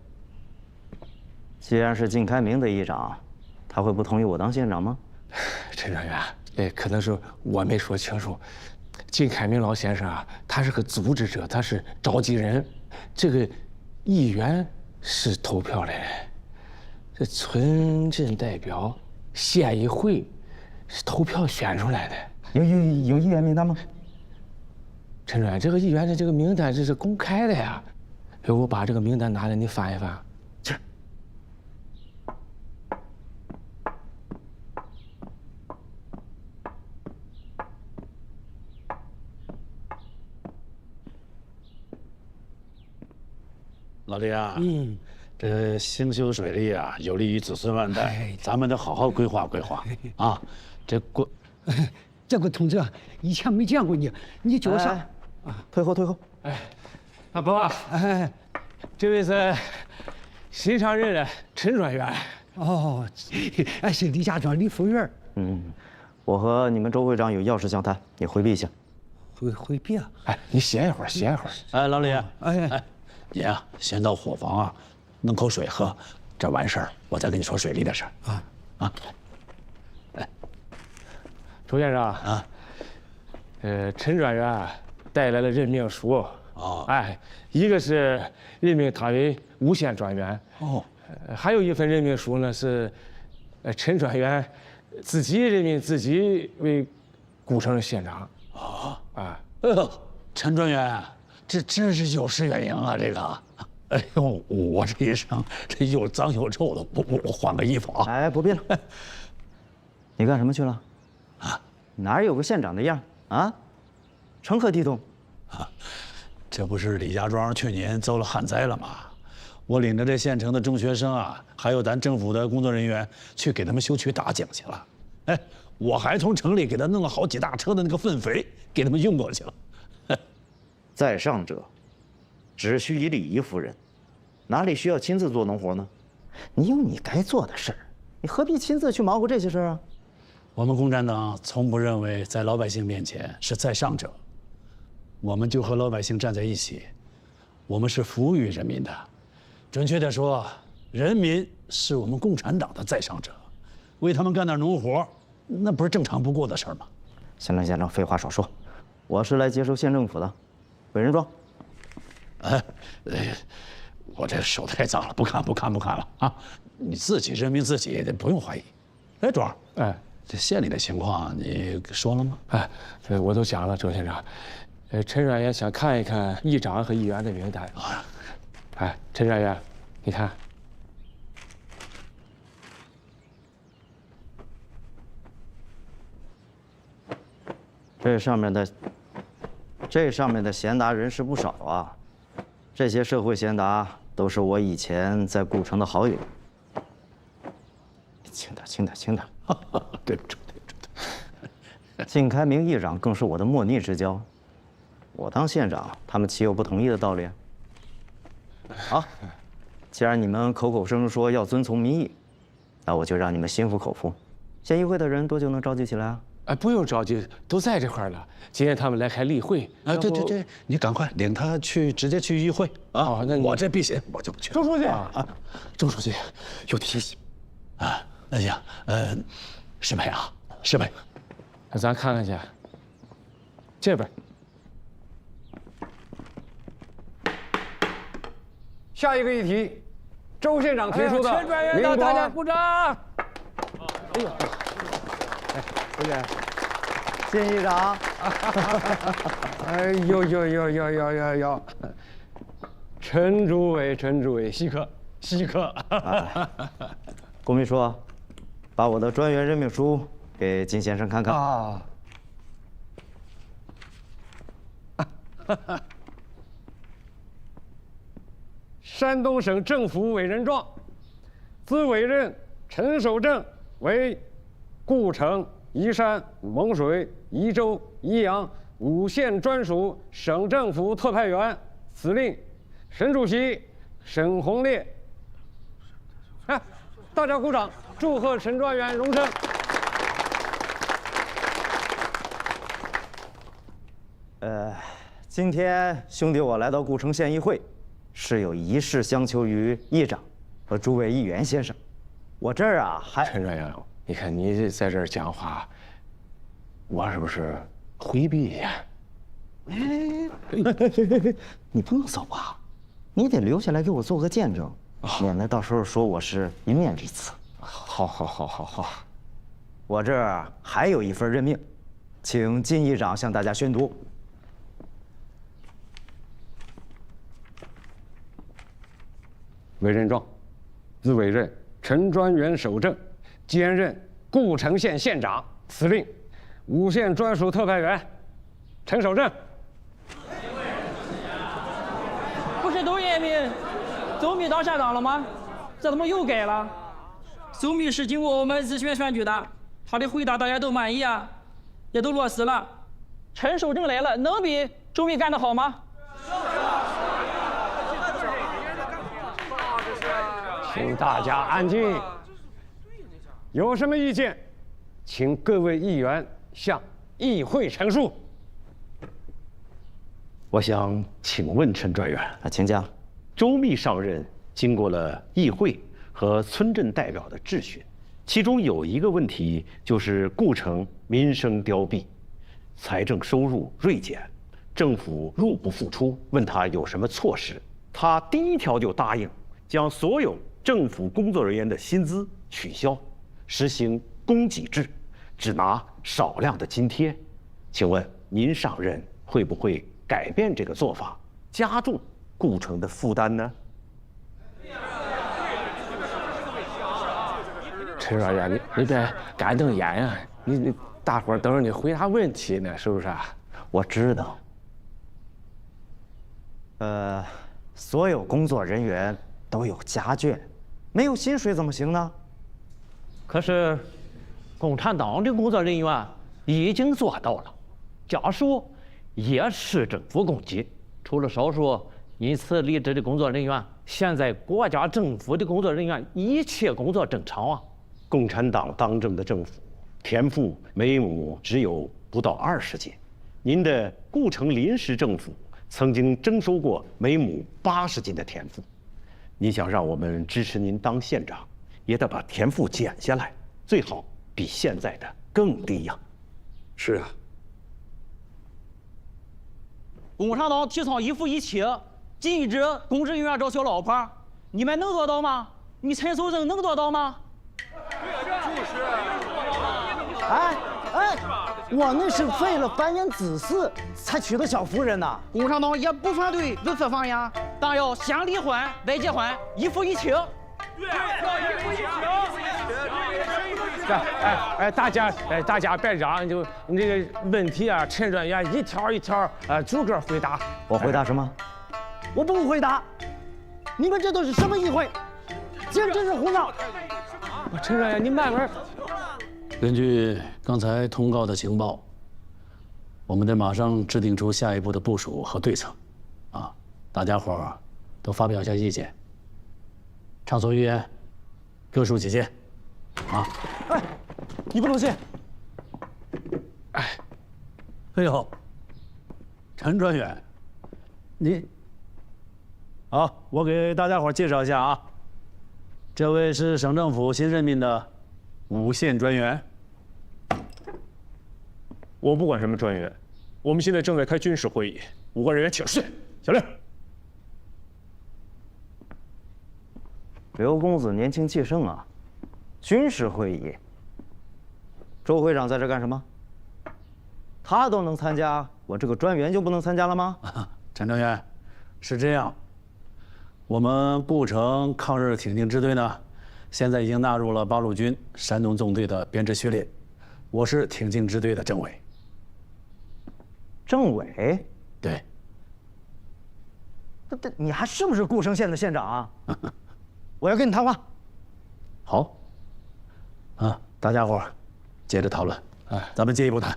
既然是靳开明的议长，他会不同意我当县长吗？陈专员，可能是我没说清楚，金凯明老先生啊，他是个组织者，他是召集人，这个议员是投票来的，这村镇代表、县议会是投票选出来的。有议员名单吗？陈主任，这个议员的这个名单这是公开的呀，我把这个名单拿来，你翻一翻。这。老李啊，这兴修水利啊，有利于子孙万代，咱们得好好规划规划啊。这个同志以前没见过你，你叫啥？退后退后。哎，阿伯，这位是新上任的陈专员。哦，是李家庄李副院。我和你们周会长有要事相谈，你回避一下。回避啊？哎，你歇一会儿，歇一会儿。哎，老李，你啊，先到伙房啊，弄口水喝，这完事儿我再跟你说水利的事儿。周先生啊，陈专员带来了任命书。一个是任命他为无县专员。还有一份任命书呢是，陈专员自己任命自己为古城的县长。陈专员，这真是有失远迎啊！这个，哎呦，我这一身这又脏又臭的，我换个衣服啊！哎，不必了。你干什么去了？哪有个县长的样啊？成何体统？这不是李家庄去年遭了旱灾了吗？我领着这县城的中学生啊，还有咱政府的工作人员去给他们修渠打井去了。哎，我还从城里给他弄了好几大车的那个粪肥，给他们运过去了。在上者，只需以礼仪服人，哪里需要亲自做农活呢？你有你该做的事儿，你何必亲自去忙活这些事儿啊？我们共产党从不认为在老百姓面前是在上者，我们就和老百姓站在一起，我们是服务于人民的。准确地说，人民是我们共产党的在上者，为他们干点农活，那不是正常不过的事儿吗？县长，废话少说，我是来接受县政府的，委任状。我这手太脏了，不看了啊！你自己任命自己，不用怀疑。哎，庄，这县里的情况你说了吗？我都讲了，周县长。陈专员想看一看议长和议员的名单。陈专员，你看。这上面的贤达人士不少啊，这些社会贤达都是我以前在顾城的好友。轻点。对。靳开明议长更是我的莫逆之交，我当县长，他们岂有不同意的道理？好，既然你们口口声声说要遵从民意，那我就让你们心服口服。县议会的人多久能召集起来啊？不用着急，都在这块了。今天他们来开例会。对，你赶快领他去，直接去议会啊！那我这避嫌，我就不去。周书记周书记有提醒那行，石培啊，石培，那咱看看去，这边。下一个议题，周县长提出的。陈专员到，大家鼓掌。哎呦，周姐，靳议长。哎呦，陈主委，稀客。龚秘书，把我的专员任命书给靳先生看看。山东省政府委任状，自委任陈守正为顾城、宜山、蒙水、宜州、宜阳5县专属省政府特派员，司令省主席沈鸿烈。大家鼓掌，祝贺陈专员荣升。今天兄弟我来到顾城县议会，是有一事相求于议长和诸位议员先生。我这儿啊还……陈专员，你看你在这儿讲话，我是不是回避一下？你不能走啊，你得留下来给我做个见证，免得到时候说我是一面之词。好。我这儿还有一份任命，请靳议长向大家宣读。委任状，自委任陈专员守正，兼任故城县县长、司令，五县专属特派员陈守正。不是都任命周密当县长了吗？这怎么又改了？周密是经过我们咨询选举的，他的回答大家都满意啊，也都落实了。陈守正来了，能比周密干得好吗？请大家安静。有什么意见，请各位议员向议会陈述。我想请问陈专员，请讲。周密上任，经过了议会和村镇代表的质询，其中有一个问题就是故城民生凋敝，财政收入锐减，政府入不敷出，问他有什么措施，他第一条就答应将所有政府工作人员的薪资取消，实行供给制，只拿少量的津贴。请问您上任会不会改变这个做法，加重故城的负担呢？陈专员，你别干瞪眼呀！你大伙儿等着你回答问题呢，是不是啊？我知道。所有工作人员都有家眷，没有薪水怎么行呢？可是，共产党的工作人员已经做到了，家属也是政府公给，除了少数因此离职的工作人员，现在国家政府的工作人员一切工作正常啊。共产党当政的政府，田赋每亩只有不到20斤，您的故城临时政府曾经征收过每亩80斤的田赋。你想让我们支持您当县长，也得把田赋减下来，最好比现在的更低呀。是啊。共产党提倡一夫一妻，禁止公职人员找小老婆，你们能做到吗？你陈守正能做到吗？我那是为了繁衍子嗣才娶的小夫人呐。共产党也不反对如此放呀，但要先离婚再结婚，一夫一妻。对，一夫一妻。大家别嚷，就你这个问题啊，陈专员一条一条逐个回答。我回答什么？我不回答。你们这都是什么议会？简直是胡闹！陈专员，你慢慢。根据刚才通告的情报，我们得马上制定出下一步的部署和对策。大家伙儿都发表一下意见。畅所欲言，各抒己见。你不能信。哎呦，陈专员，你好，我给大家伙介绍一下啊，这位是省政府新任命的5县专员。我不管什么专员，我们现在正在开军事会议，5个人员请示。小令。刘公子年轻气盛啊，军事会议。周会长在这干什么？他都能参加，我这个专员就不能参加了吗？陈专员，是这样，我们故城抗日挺进支队呢，现在已经纳入了八路军山东纵队的编制序列，我是挺进支队的政委。政委？对。你还是不是故城县的县长啊？我要跟你谈话。好。大家伙儿接着讨论，咱们进一步谈。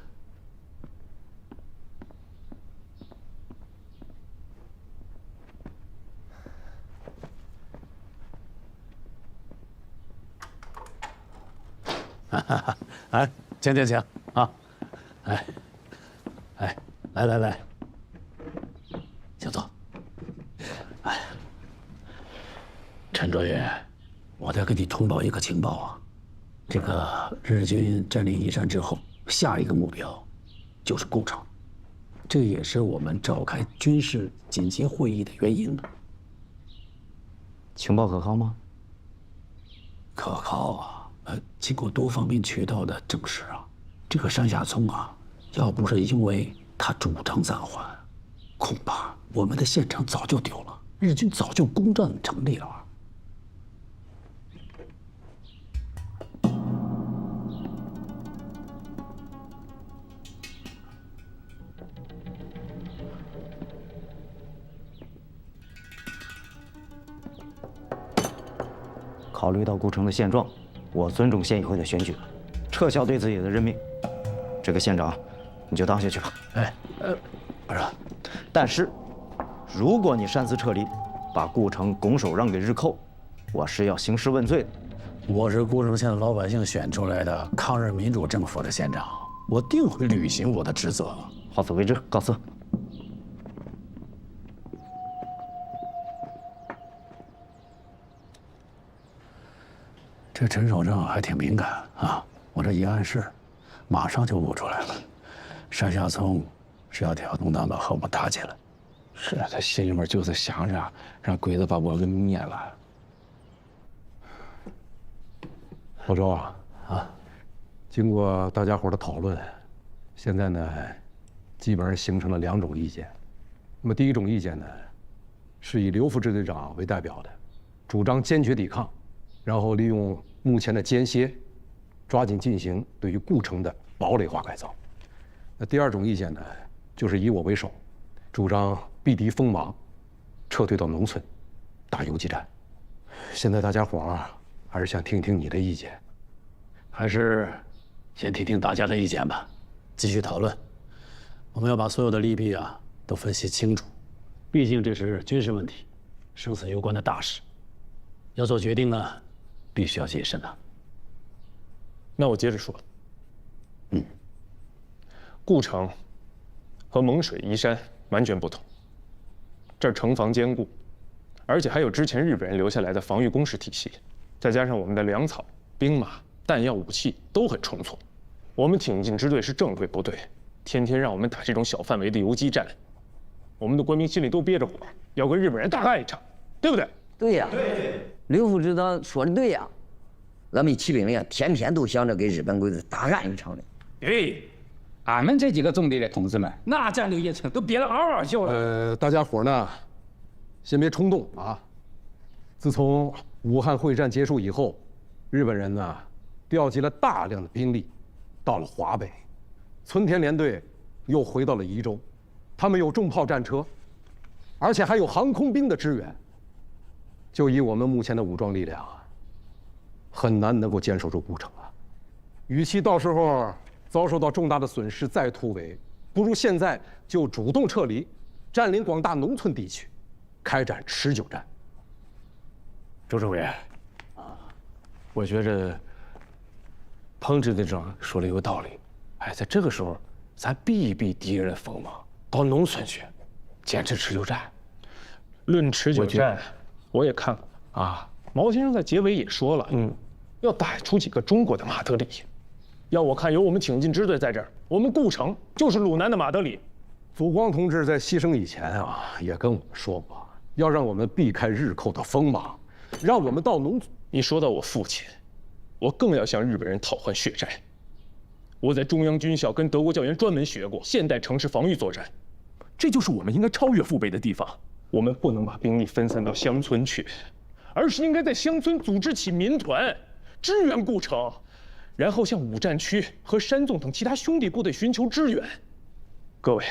请啊！来，请坐。陈专员，我得给你通报一个情报啊，这个日军占领宜山之后，下一个目标就是故城。这也是我们召开军事紧急会议的原因。情报可靠吗？可靠啊！经过多方面渠道的证实啊，这个山下聪啊，要不是因为他主张暂缓，恐怕我们的县城早就丢了，日军早就攻占城里了。考虑到顾城的现状，我尊重县议会的选举，撤销对自己的任命。这个县长，你就当下去吧。不是，但是，如果你擅自撤离，把顾城拱手让给日寇，我是要兴师问罪的。我是顾城县的老百姓选出来的抗日民主政府的县长，我定会履行我的职责。好自为之，告辞。这陈守正还挺敏感啊！我这一暗示，马上就悟出来了。山下聪是要挑动他们和我们打起来。是啊，他心里面就是想着让鬼子把我给灭了。老周啊，经过大家伙的讨论，现在呢，基本上形成了2种意见。那么第一种意见呢，是以刘副支队长为代表的，主张坚决抵抗，然后利用目前的间歇，抓紧进行对于顾城的堡垒化改造。那第2种意见呢，就是以我为首，主张避敌锋芒，撤退到农村，打游击战。现在大家伙儿还是想听听你的意见，还是先听听大家的意见吧，继续讨论。我们要把所有的利弊啊都分析清楚，毕竟这是军事问题，生死攸关的大事，要做决定呢，必须要谨慎的。那我接着说，顾城和蒙水、宜山完全不同，这儿城防坚固，而且还有之前日本人留下来的防御工事体系，再加上我们的粮草、兵马、弹药、武器都很充足。我们挺进支队是正规部队，天天让我们打这种小范围的游击战，我们的官兵心里都憋着火，要跟日本人大干一场，对不对？对呀，刘副指导说的对呀，咱们骑兵连天天都想着给日本鬼子大干一场的。对，俺们这几个中队的同志们，那战略一层都憋得嗷嗷叫了。大家伙呢，先别冲动啊。自从武汉会战结束以后，日本人呢调集了大量的兵力，到了华北，村田联队又回到了宜州，他们有重炮战车，而且还有航空兵的支援。就以我们目前的武装力量啊，很难能够坚守住顾城啊。与其到时候遭受到重大的损失再突围，不如现在就主动撤离，占领广大农村地区，开展持久战。周政委，我觉着彭支队长说的有道理。在这个时候，咱避一避敌人的锋芒，到农村去，坚持持久战。论持久战，我也看过啊。毛先生在结尾也说了，要打出几个中国的马德里。要我看，有我们挺进支队在这儿，我们顾城就是鲁南的马德里。祖光同志在牺牲以前啊，也跟我们说过，要让我们避开日寇的锋芒，让我们到农村。你说到我父亲，我更要向日本人讨还血债。我在中央军校跟德国教员专门学过现代城市防御作战，这就是我们应该超越父辈的地方。我们不能把兵力分散到乡村去，而是应该在乡村组织起民团，支援顾城，然后向五战区和山纵等其他兄弟部队寻求支援。各位，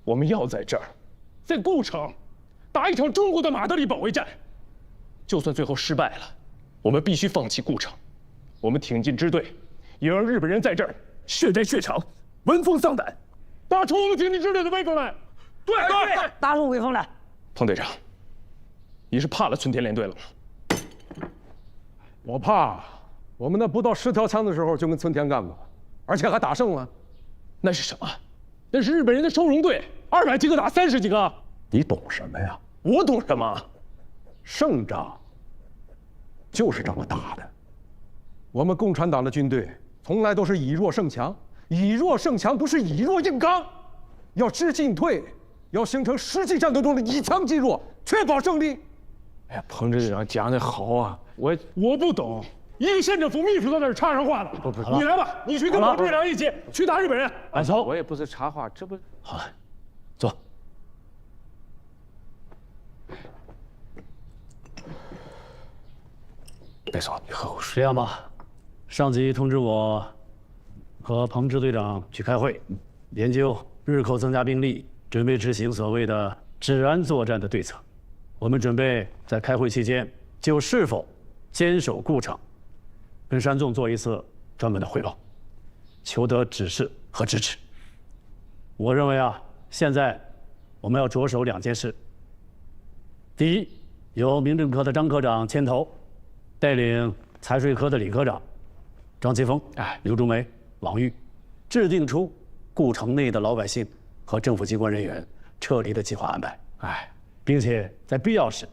我们要在这儿，在顾城，打一场中国的马德里保卫战。就算最后失败了，我们必须放弃顾城，我们挺进支队，也让日本人在这儿血债血偿，闻风丧胆，打出我们挺进支队的威风来！对，打出威风来！彭队长，你是怕了村田联队了吗？我怕，我们那不到10条枪的时候就跟村田干过，而且还打胜了。那是什么？那是日本人的收容队，200几个打30几个。你懂什么呀？我懂什么？胜仗就是这么打的。我们共产党的军队从来都是以弱胜强，以弱胜强不是以弱硬刚。要知进退，要形成实际战斗中的以强击弱，确保胜利。哎呀，彭支长讲的好啊，我不懂，一个县政府秘书在那儿插上话了。不，你来吧，你去跟彭队长一起去打日本人。安走，我也不是插话，这不好了，坐。别说，你喝口水。这样吧，上级通知我和彭支队长去开会，研究日后增加兵力，准备执行所谓的治安作战的对策。我们准备在开会期间就是否坚守顾城，跟山纵做一次专门的汇报，求得指示和支持。我认为啊，现在我们要着手2件事。第一，由民政科的张科长牵头，带领财税科的李科长张奇峰、刘竹梅、王玉，制定出顾城内的老百姓和政府机关人员撤离的计划安排。并且在必要时，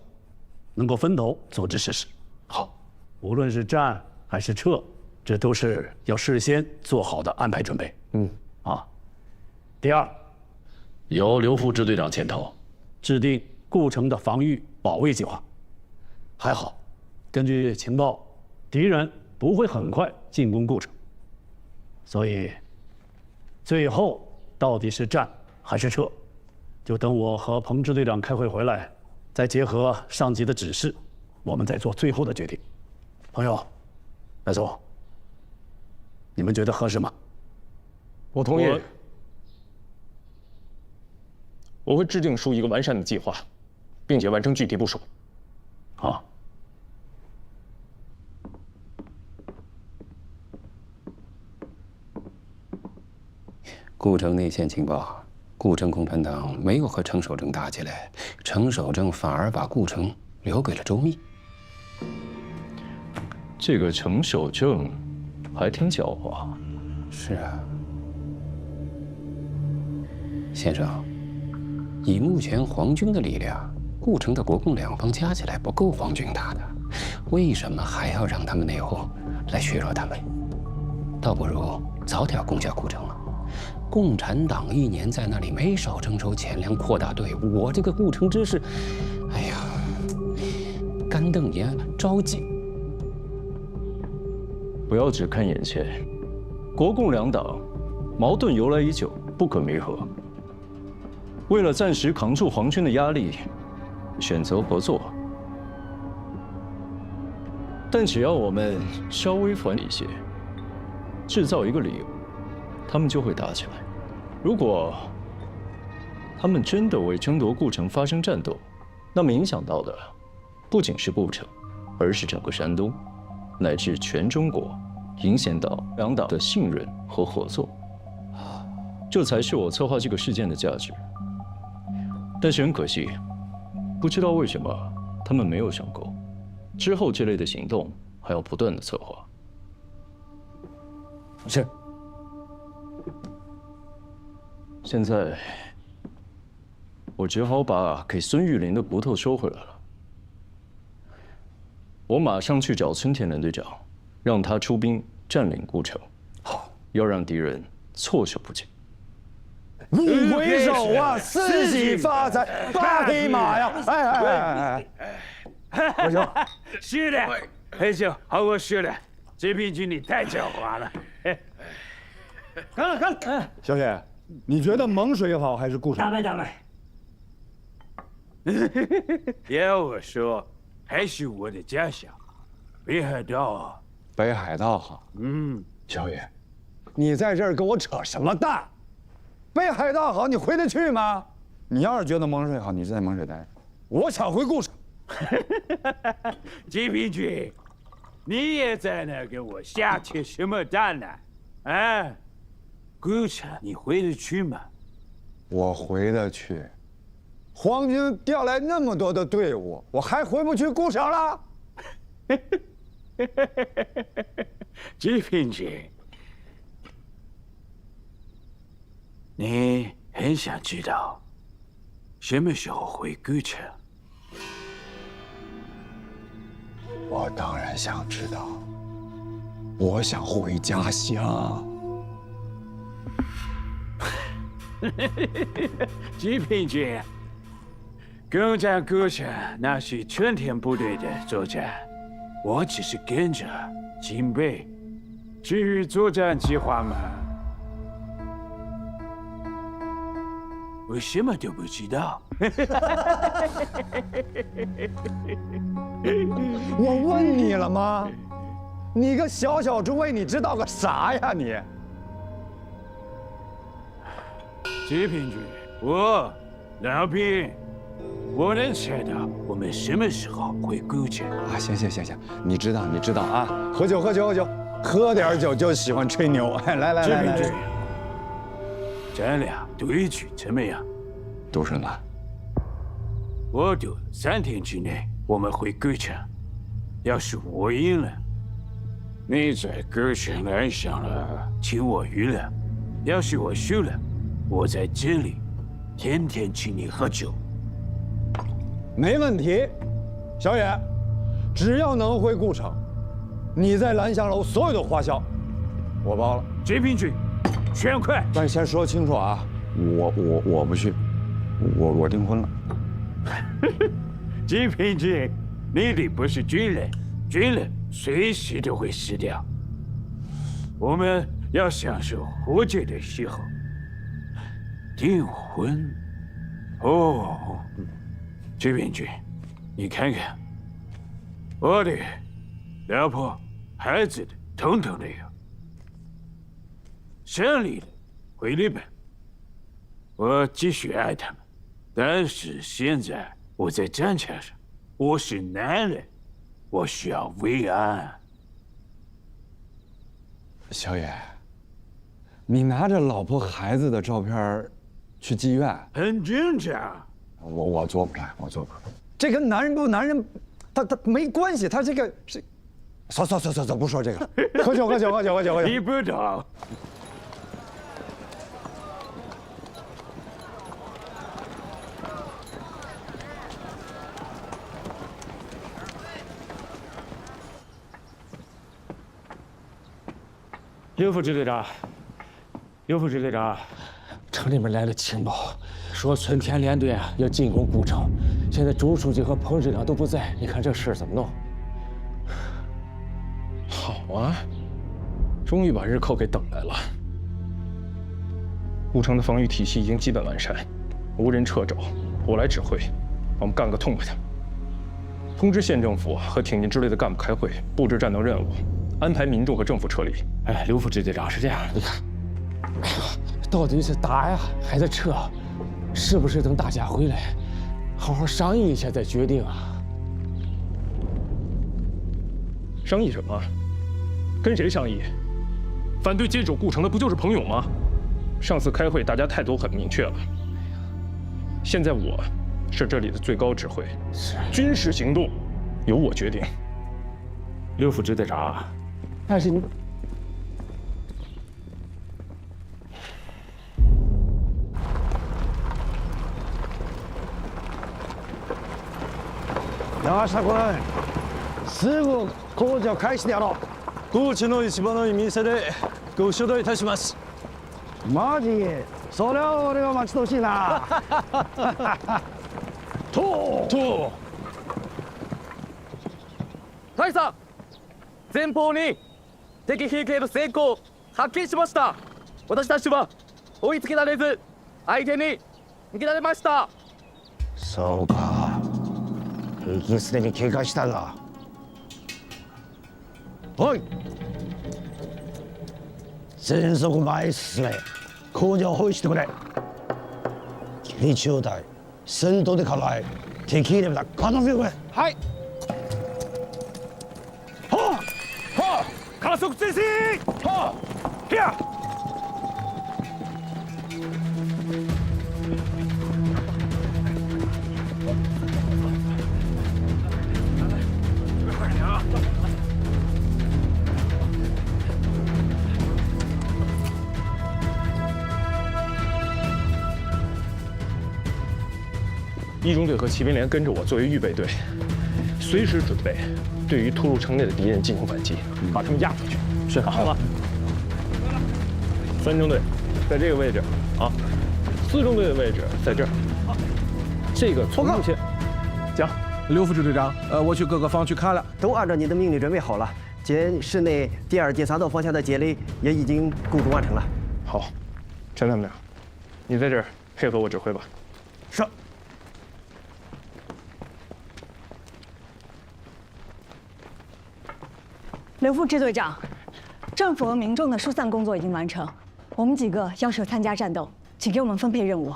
能够分头组织实施。好，无论是战还是撤，这都是要事先做好的安排准备。第二，由刘副支队长牵头，制定顾城的防御保卫计划。还好，根据情报，敌人不会很快进攻顾城，所以最后到底是战还是撤，就等我和彭支队长开会回来，再结合上级的指示，我们再做最后的决定。朋友，白总，你们觉得合适吗？我同意。我会制定出一个完善的计划，并且完成具体部署。好。顾城内线情报，顾城共产党没有和程守正打起来，程守正反而把顾城留给了周密。这个程守正还挺狡猾。是啊，先生，以目前皇军的力量，顾城的国共两方加起来不够皇军打的，为什么还要让他们内讧来削弱他们？倒不如早点攻下顾城了。共产党1年在那里没少征收钱粮，扩大队伍。我这个顾城之事，哎呀，干瞪眼，着急。不要只看眼前，国共两党矛盾由来已久，不可弥合。为了暂时扛住皇军的压力，选择合作。但只要我们稍微缓一些，制造一个理由，他们就会打起来。如果他们真的为争夺顾城发生战斗，那么影响到的不仅是顾城，而是整个山东，乃至全中国，影响到两党的信任和合作。这才是我策划这个事件的价值。但是很可惜，不知道为什么他们没有上钩。之后这类的行动还要不断的策划。是。现在我只好把给孙玉林的骨头收回来了。我马上去找村田连队长，让他出兵占领顾城。好，要让敌人措手不及。五回首啊，四喜发财，8匹马呀！不行，是的，很行，好我说的，这平君你太狡猾了。看，小雪，你觉得蒙水好还是顾城？打败。要我说，还是我的家乡，北海道。北海道好。小雪，你在这儿跟我扯什么淡？北海道好，你回得去吗？你要是觉得蒙水好，你就在蒙水待。我想回顾城。吉平君，你也在那跟我瞎扯什么淡呢？啊，顾城你回得去吗？我回得去。皇军调来那么多的队伍，我还回不去顾城了？吉平君，你很想知道什么时候回顾城？我当然想知道，我想回家乡。季平君，攻占古城那是春天部队的作战，我只是跟着警备。至于作战计划嘛，我什么都不知道。我问你了吗？你个小小诸位，你知道个啥呀你？季平君，我老兵，我能猜到我们什么时候会攻城。啊，行，你知道啊，喝酒，喝点酒就喜欢吹牛。哎，来，季平君，咱俩赌一局怎么样？赌什么？我赌3天之内我们会攻城，要是我赢了，你在歌城安上了，请我娱乐；要是我输了，我在这里天天请你喝酒。没问题，小野，只要能回顾城，你在兰香楼所有的花销，我包了。季平君，全快！但先说清楚啊，我不去，我订婚了。季平君，你的不是军人，军人随时都会死掉。我们要享受活着的时候。订婚？哦，季平君，你看看，我的老婆、孩子的，统统都有。胜利了，回日本。我继续爱他们，但是现在我在战场上，我是男人，我需要慰安。小野，你拿着老婆孩子的照片去妓院，很正常。我做不来。这跟男人不男人，他没关系，他这个是。走，不说这个，喝酒。你不懂。刘副支队长，城里面来了情报，说春田联队啊要进攻古城，现在周书记和彭师长都不在，你看这事怎么弄？好啊，终于把日寇给等来了。古城的防御体系已经基本完善，无人掣肘，我来指挥，我们干个痛快的。通知县政府和挺进支队的干部开会，布置战斗任务，安排民众和政府撤离。哎，刘副支队长是这样，你看，到底是打呀还是撤？是不是等大家回来，好好商议一下再决定啊？商议什么？跟谁商议？反对坚守故城的不就是彭勇吗？上次开会大家态度很明确了。现在我是这里的最高指挥，军事行动由我决定。刘副支队长，但是你。山下君、すぐ工事を開始でやろう。高知の市場の店でご招待いたします。マジ？それは俺が待ち遠しいな。と。大佐、前方に敵兵系の成功発見しました。私たちは追いつけられず相手に逃げられました。そうか。敵すでに警戒したんだ。おい、全速前へ進め、工事を包囲してくれ。敵中隊先頭で構え、敵入れだ片付けてくれ。はい。はあ、加速前進。はあ、here。一中队和骑兵连跟着我作为预备队，随时准备对于突入城内的敌人进行反击，把他们压下去。是，好了。3中队在这个位置啊， 4中队的位置在这儿。这个从目前讲，刘副支队长，我去各个方区看了，都按照你的命令准备好了。今市内第2、第3道方向的接垒也已经工作完成了。好，陈参谋长，你在这儿配合我指挥吧。是。刘副支队长，政府和民众的疏散工作已经完成，我们几个要求参加战斗，请给我们分配任务。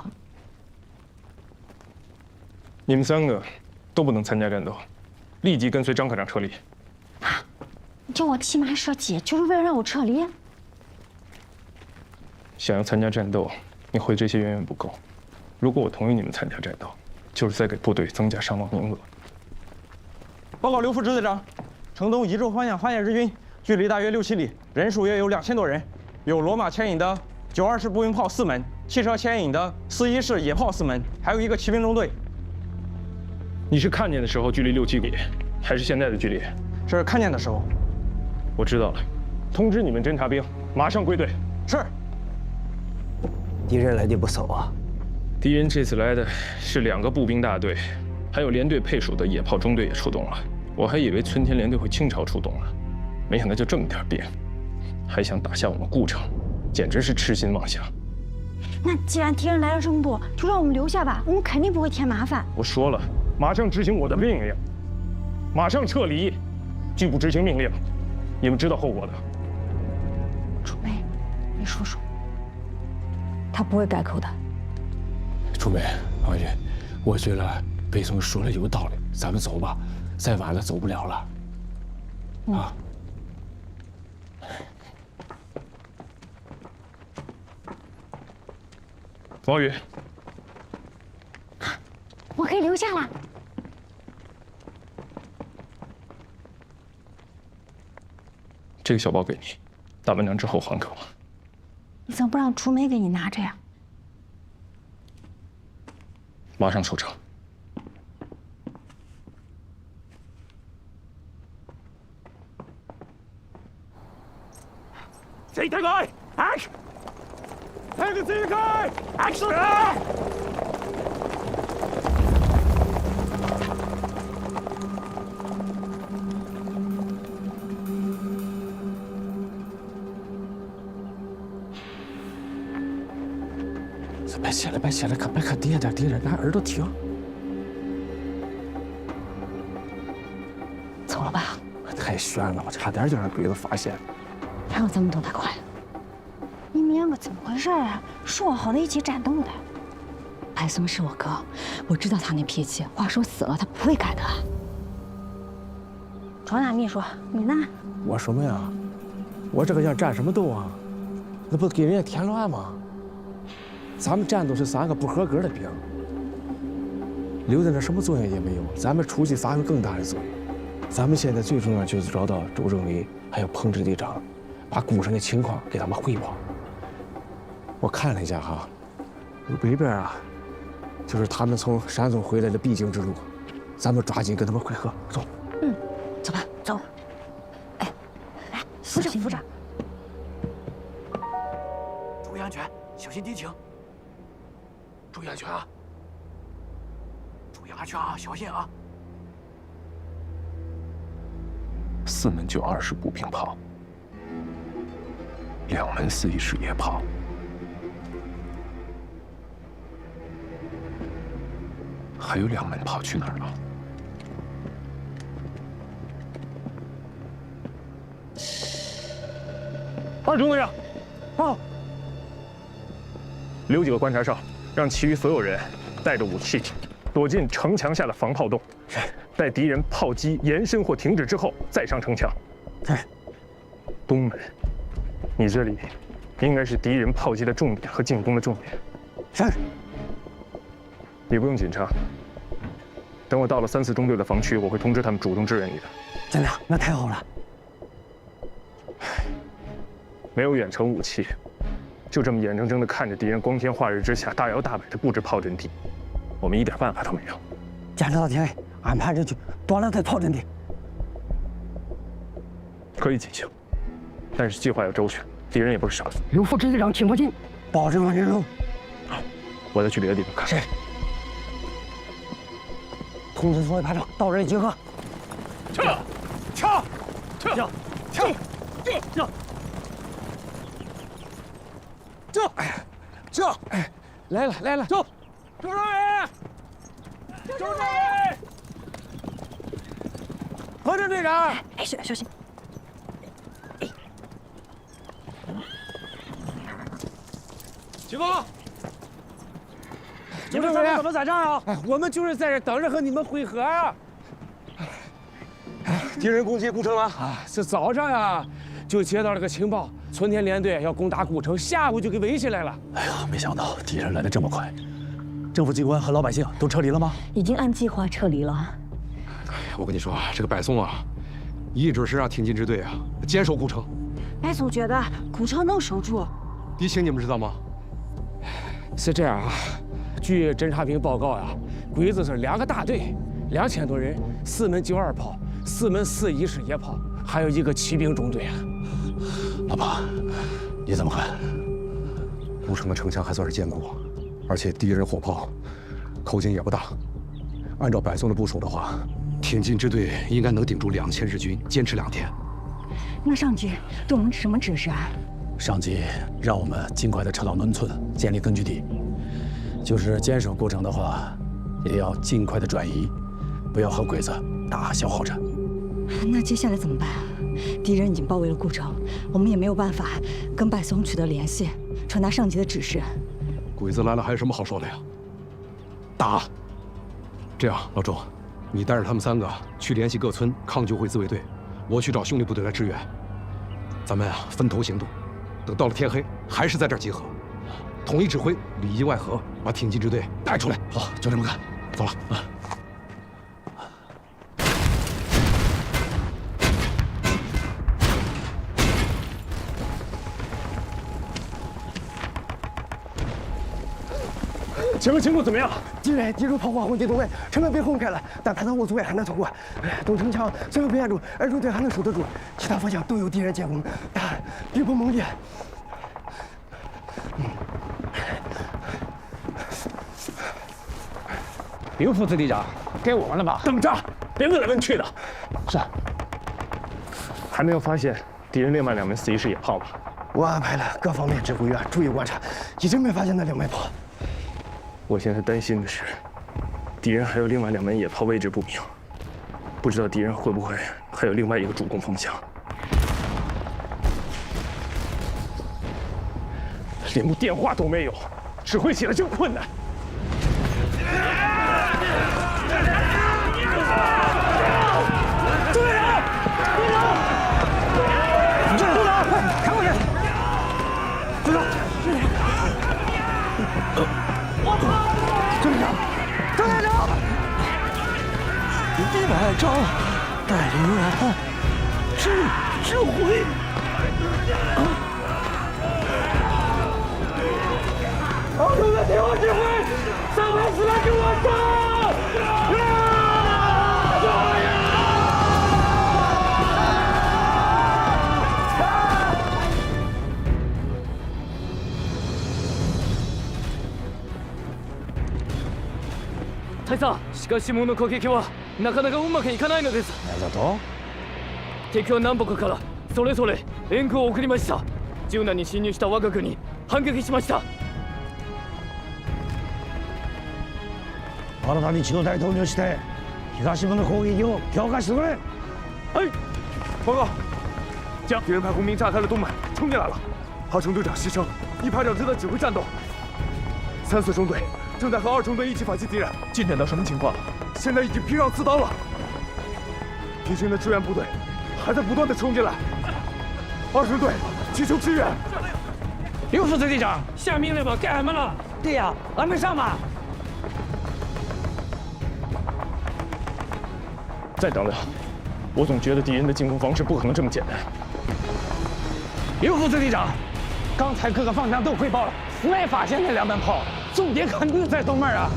你们3个都不能参加战斗，立即跟随张科长撤离。你叫我骑马射击，就是为了让我撤离？想要参加战斗，你会这些远远不够。如果我同意你们参加战斗，就是在给部队增加伤亡名额。报告刘副支队长，城东1周方向发现日军，距离大约6、7里，人数约有2000多人，有罗马牵引的920式步兵炮4门，汽车牵引的41式野炮4门，还有一个骑兵中队。你是看见的时候距离6、7里，还是现在的距离？是看见的时候。我知道了，通知你们侦察兵马上归队。是。敌人来的不少啊！敌人这次来的是2个步兵大队，还有连队配属的野炮中队也出动了。我还以为春天连队会倾巢出动呢，没想到就这么点兵，还想打下我们顾城，简直是痴心妄想。那既然敌人来了这么多，就让我们留下吧，我们肯定不会添麻烦。我说了，马上执行我的命令，马上撤离，拒不执行命令，你们知道后果的。楚梅，你说说。他不会改口的。楚梅，王爷，我觉得北松说的有道理，咱们走吧，再晚了走不了了。啊。王宇，我可以留下了。这个小包给你，打完仗之后还给我。你怎么不让楚梅给你拿着呀？马上收成。Take the guy! Action! Take the guy! Action! 别写了，别写了，可别看底下点敌人，拿耳朵听。走了吧。太悬了，我差点就让鬼子发现。哪有这么多的快？你们2个怎么回事啊？说好的一起战斗的。白松是我哥，我知道他那脾气，话说死了他不会改的。庄大秘书，你呢？我什么呀？我这个样战什么斗啊？那不给人家添乱吗？咱们战斗是3个不合格的兵，留在那什么作用也没有。咱们出去发挥更大的作用。咱们现在最重要就是找到周政委还有彭支队长，把顾城的情况给他们汇报。我看了一下哈，北边啊，就是他们从山东回来的必经之路，咱们抓紧跟他们会合。走。嗯，走吧，走。哎，来，扶着，扶着。注意安全，小心敌情。注意安全啊！注意安全啊！小心啊！4门920式步兵炮，2门41式野炮，还有2门炮去哪儿了？2中队长，报。留几个观察哨。让其余所有人带着武器，躲进城墙下的防炮洞，待敌人炮击延伸或停止之后，再上城墙。是。东门，你这里应该是敌人炮击的重点和进攻的重点。是。你不用紧张，等我到了3、4中队的防区，我会通知他们主动支援你的。真的？那太好了。没有远程武器。就这么眼睁睁地看着敌人光天化日之下大摇大摆地布置炮阵地，我们一点办法都没有。检查到前卫，安排人去夺了这炮阵地。可以进行，但是计划要周全，敌人也不是傻子。刘副支队长，请放心，保证完成任务。我再去别的地方看。是。通知所有排长到这里集合。撤！撤！撤！这，这，哎，来了来了，走，周政委，周政委，何正队长，哎，小心。起风。周政委，怎么在这儿啊？我们就是在这等着和你们会合啊。敌人攻击顾城了啊！这早上呀，就接到了个情报，村田联队要攻打顾城，下午就给围起来了。哎呀，没想到敌人来得这么快。政府机关和老百姓都撤离了吗？已经按计划撤离了。我跟你说啊，这个白松啊，一直是让挺进支队啊坚守顾城。白松觉得顾城能守住。敌情你们知道吗？是这样啊，据侦察兵报告呀，鬼子是2个大队，2000多人，4门92炮，4门4.1式野炮，还有1个骑兵中队啊。老爸，你怎么看？顾城的城墙还算是坚固，而且敌人火炮口径也不大。按照白松的部署的话，挺进支队应该能顶住2000日军，坚持2天。那上级对我们什么指示啊？上级让我们尽快的撤到农村，建立根据地。就是坚守顾城的话，也要尽快的转移，不要和鬼子打消耗战。那接下来怎么办啊？敌人已经包围了顾城，我们也没有办法跟白松取得联系，传达上级的指示。鬼子来了还有什么好说的呀？打！这样，老周，你带着他们3个去联系各村抗救会自卫队，我去找兄弟部队来支援。咱们啊分头行动，等到了天黑，还是在这儿集合，统一指挥，里应外合，把挺进支队带出来。好，就这么干。走了啊。前面情况怎么样？敌人敌人炮火轰击东北，城门被轰开了，但排到我左外还能通过。东城墙虽然被按住，2中队还能守得住，其他方向都有敌人进攻，但并不猛烈。刘副支队长，该我们了吧？等着，别问来问去的。是。还没有发现敌人另外2门4.1式野炮吧？我安排了各方面指挥员注意观察，一直没发现那2门炮。我现在担心的是，敌人还有另外2门野炮位置不明，不知道敌人会不会还有另外一个主攻方向。连部电话都没有，指挥起来真困难。队长，快看过去！队长，郑队长，郑队长，100招带领我指挥。2中队听我指挥，3排4来跟我上！大佐、しかしもの攻撃はなかなかうまくいかないのです。なるほど。敵は南北からそれぞれ援軍を送りました。柔軟に侵入した我が軍に反撃しました。新たに中隊投入して東部の攻撃を強化してくれ。哎，报告，敌人派工兵炸开了东门，冲进来了。2中队长牺牲，1排长正在指挥战斗。3、4中队正在和2中队一起反击敌人。进展到什么情况？现在已经拼上刺刀了。敌军的支援部队还在不断的冲进来。2中队急求支援。刘副支队长，下命令吧，该俺们了。对呀，俺们上吧。再等等，我总觉得敌人的进攻方式不可能这么简单。刘副支队长，刚才各个方向都汇报了，没发现那2门炮，重点肯定在东门啊。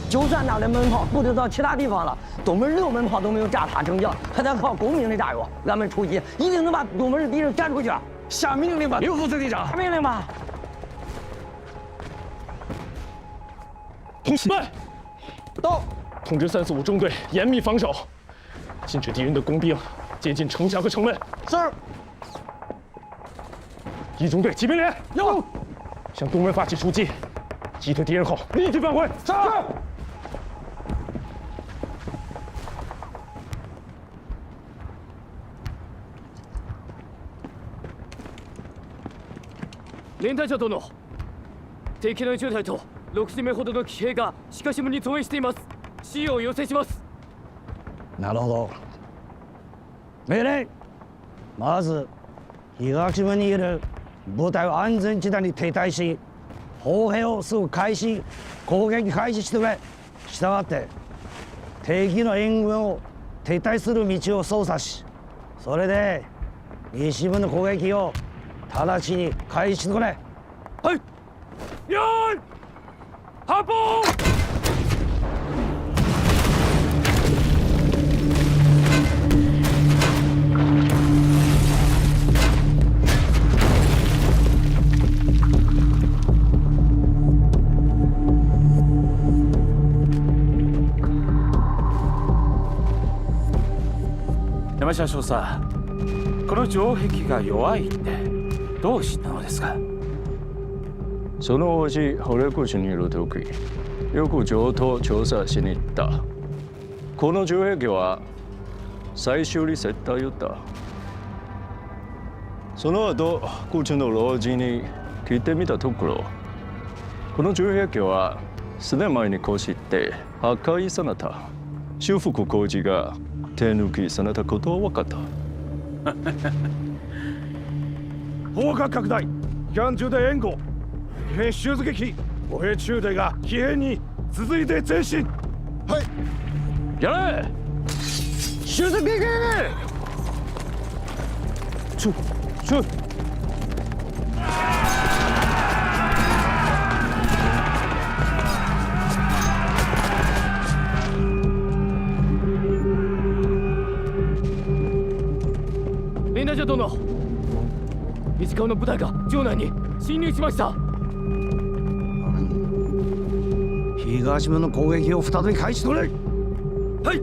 就算那2门炮布置到其他地方了，东门6门炮都没有炸塌城墙，还得靠工兵的炸药。俺们出击，一定能把东门的敌人赶出去。下命令吧，刘副支队长，下命令吧。慢，到，通知345中队严密防守，禁止敌人的工兵接近城墙和城门。是。一中队骑兵连有，向东门发起出击，击退敌人后立即返回。是。連隊長殿、敵の10隊と60名ほどの騎兵が鹿島に増援しています。支援を要請します。なるほど。命令。まず東島にいる部隊を安全地帯に停滞し、砲兵をすぐ攻撃開始してくれ。したがって敵の援軍を撤退する道を操作し、それで西部の攻撃を直ちに開始してくれ。はい。よーい。発砲。山下少佐、この城壁が弱いってどうしたのですか。そのうち堀越にいる時、よく城と調査しに行った。この城壁は再修理絶対言った。その後、こっちの老人に聞いてみたところ、この城壁は数年前に越して破壊された。修復工事が手抜きされたことは分かった。砲火拡大、機関中隊援護、騎兵襲撃、歩兵中隊が騎兵に続いて前進。はい。やれ。襲撃。去。連隊長殿、石川の部隊が城内に侵入しました。東島の攻撃を再び開始してくれ。はい。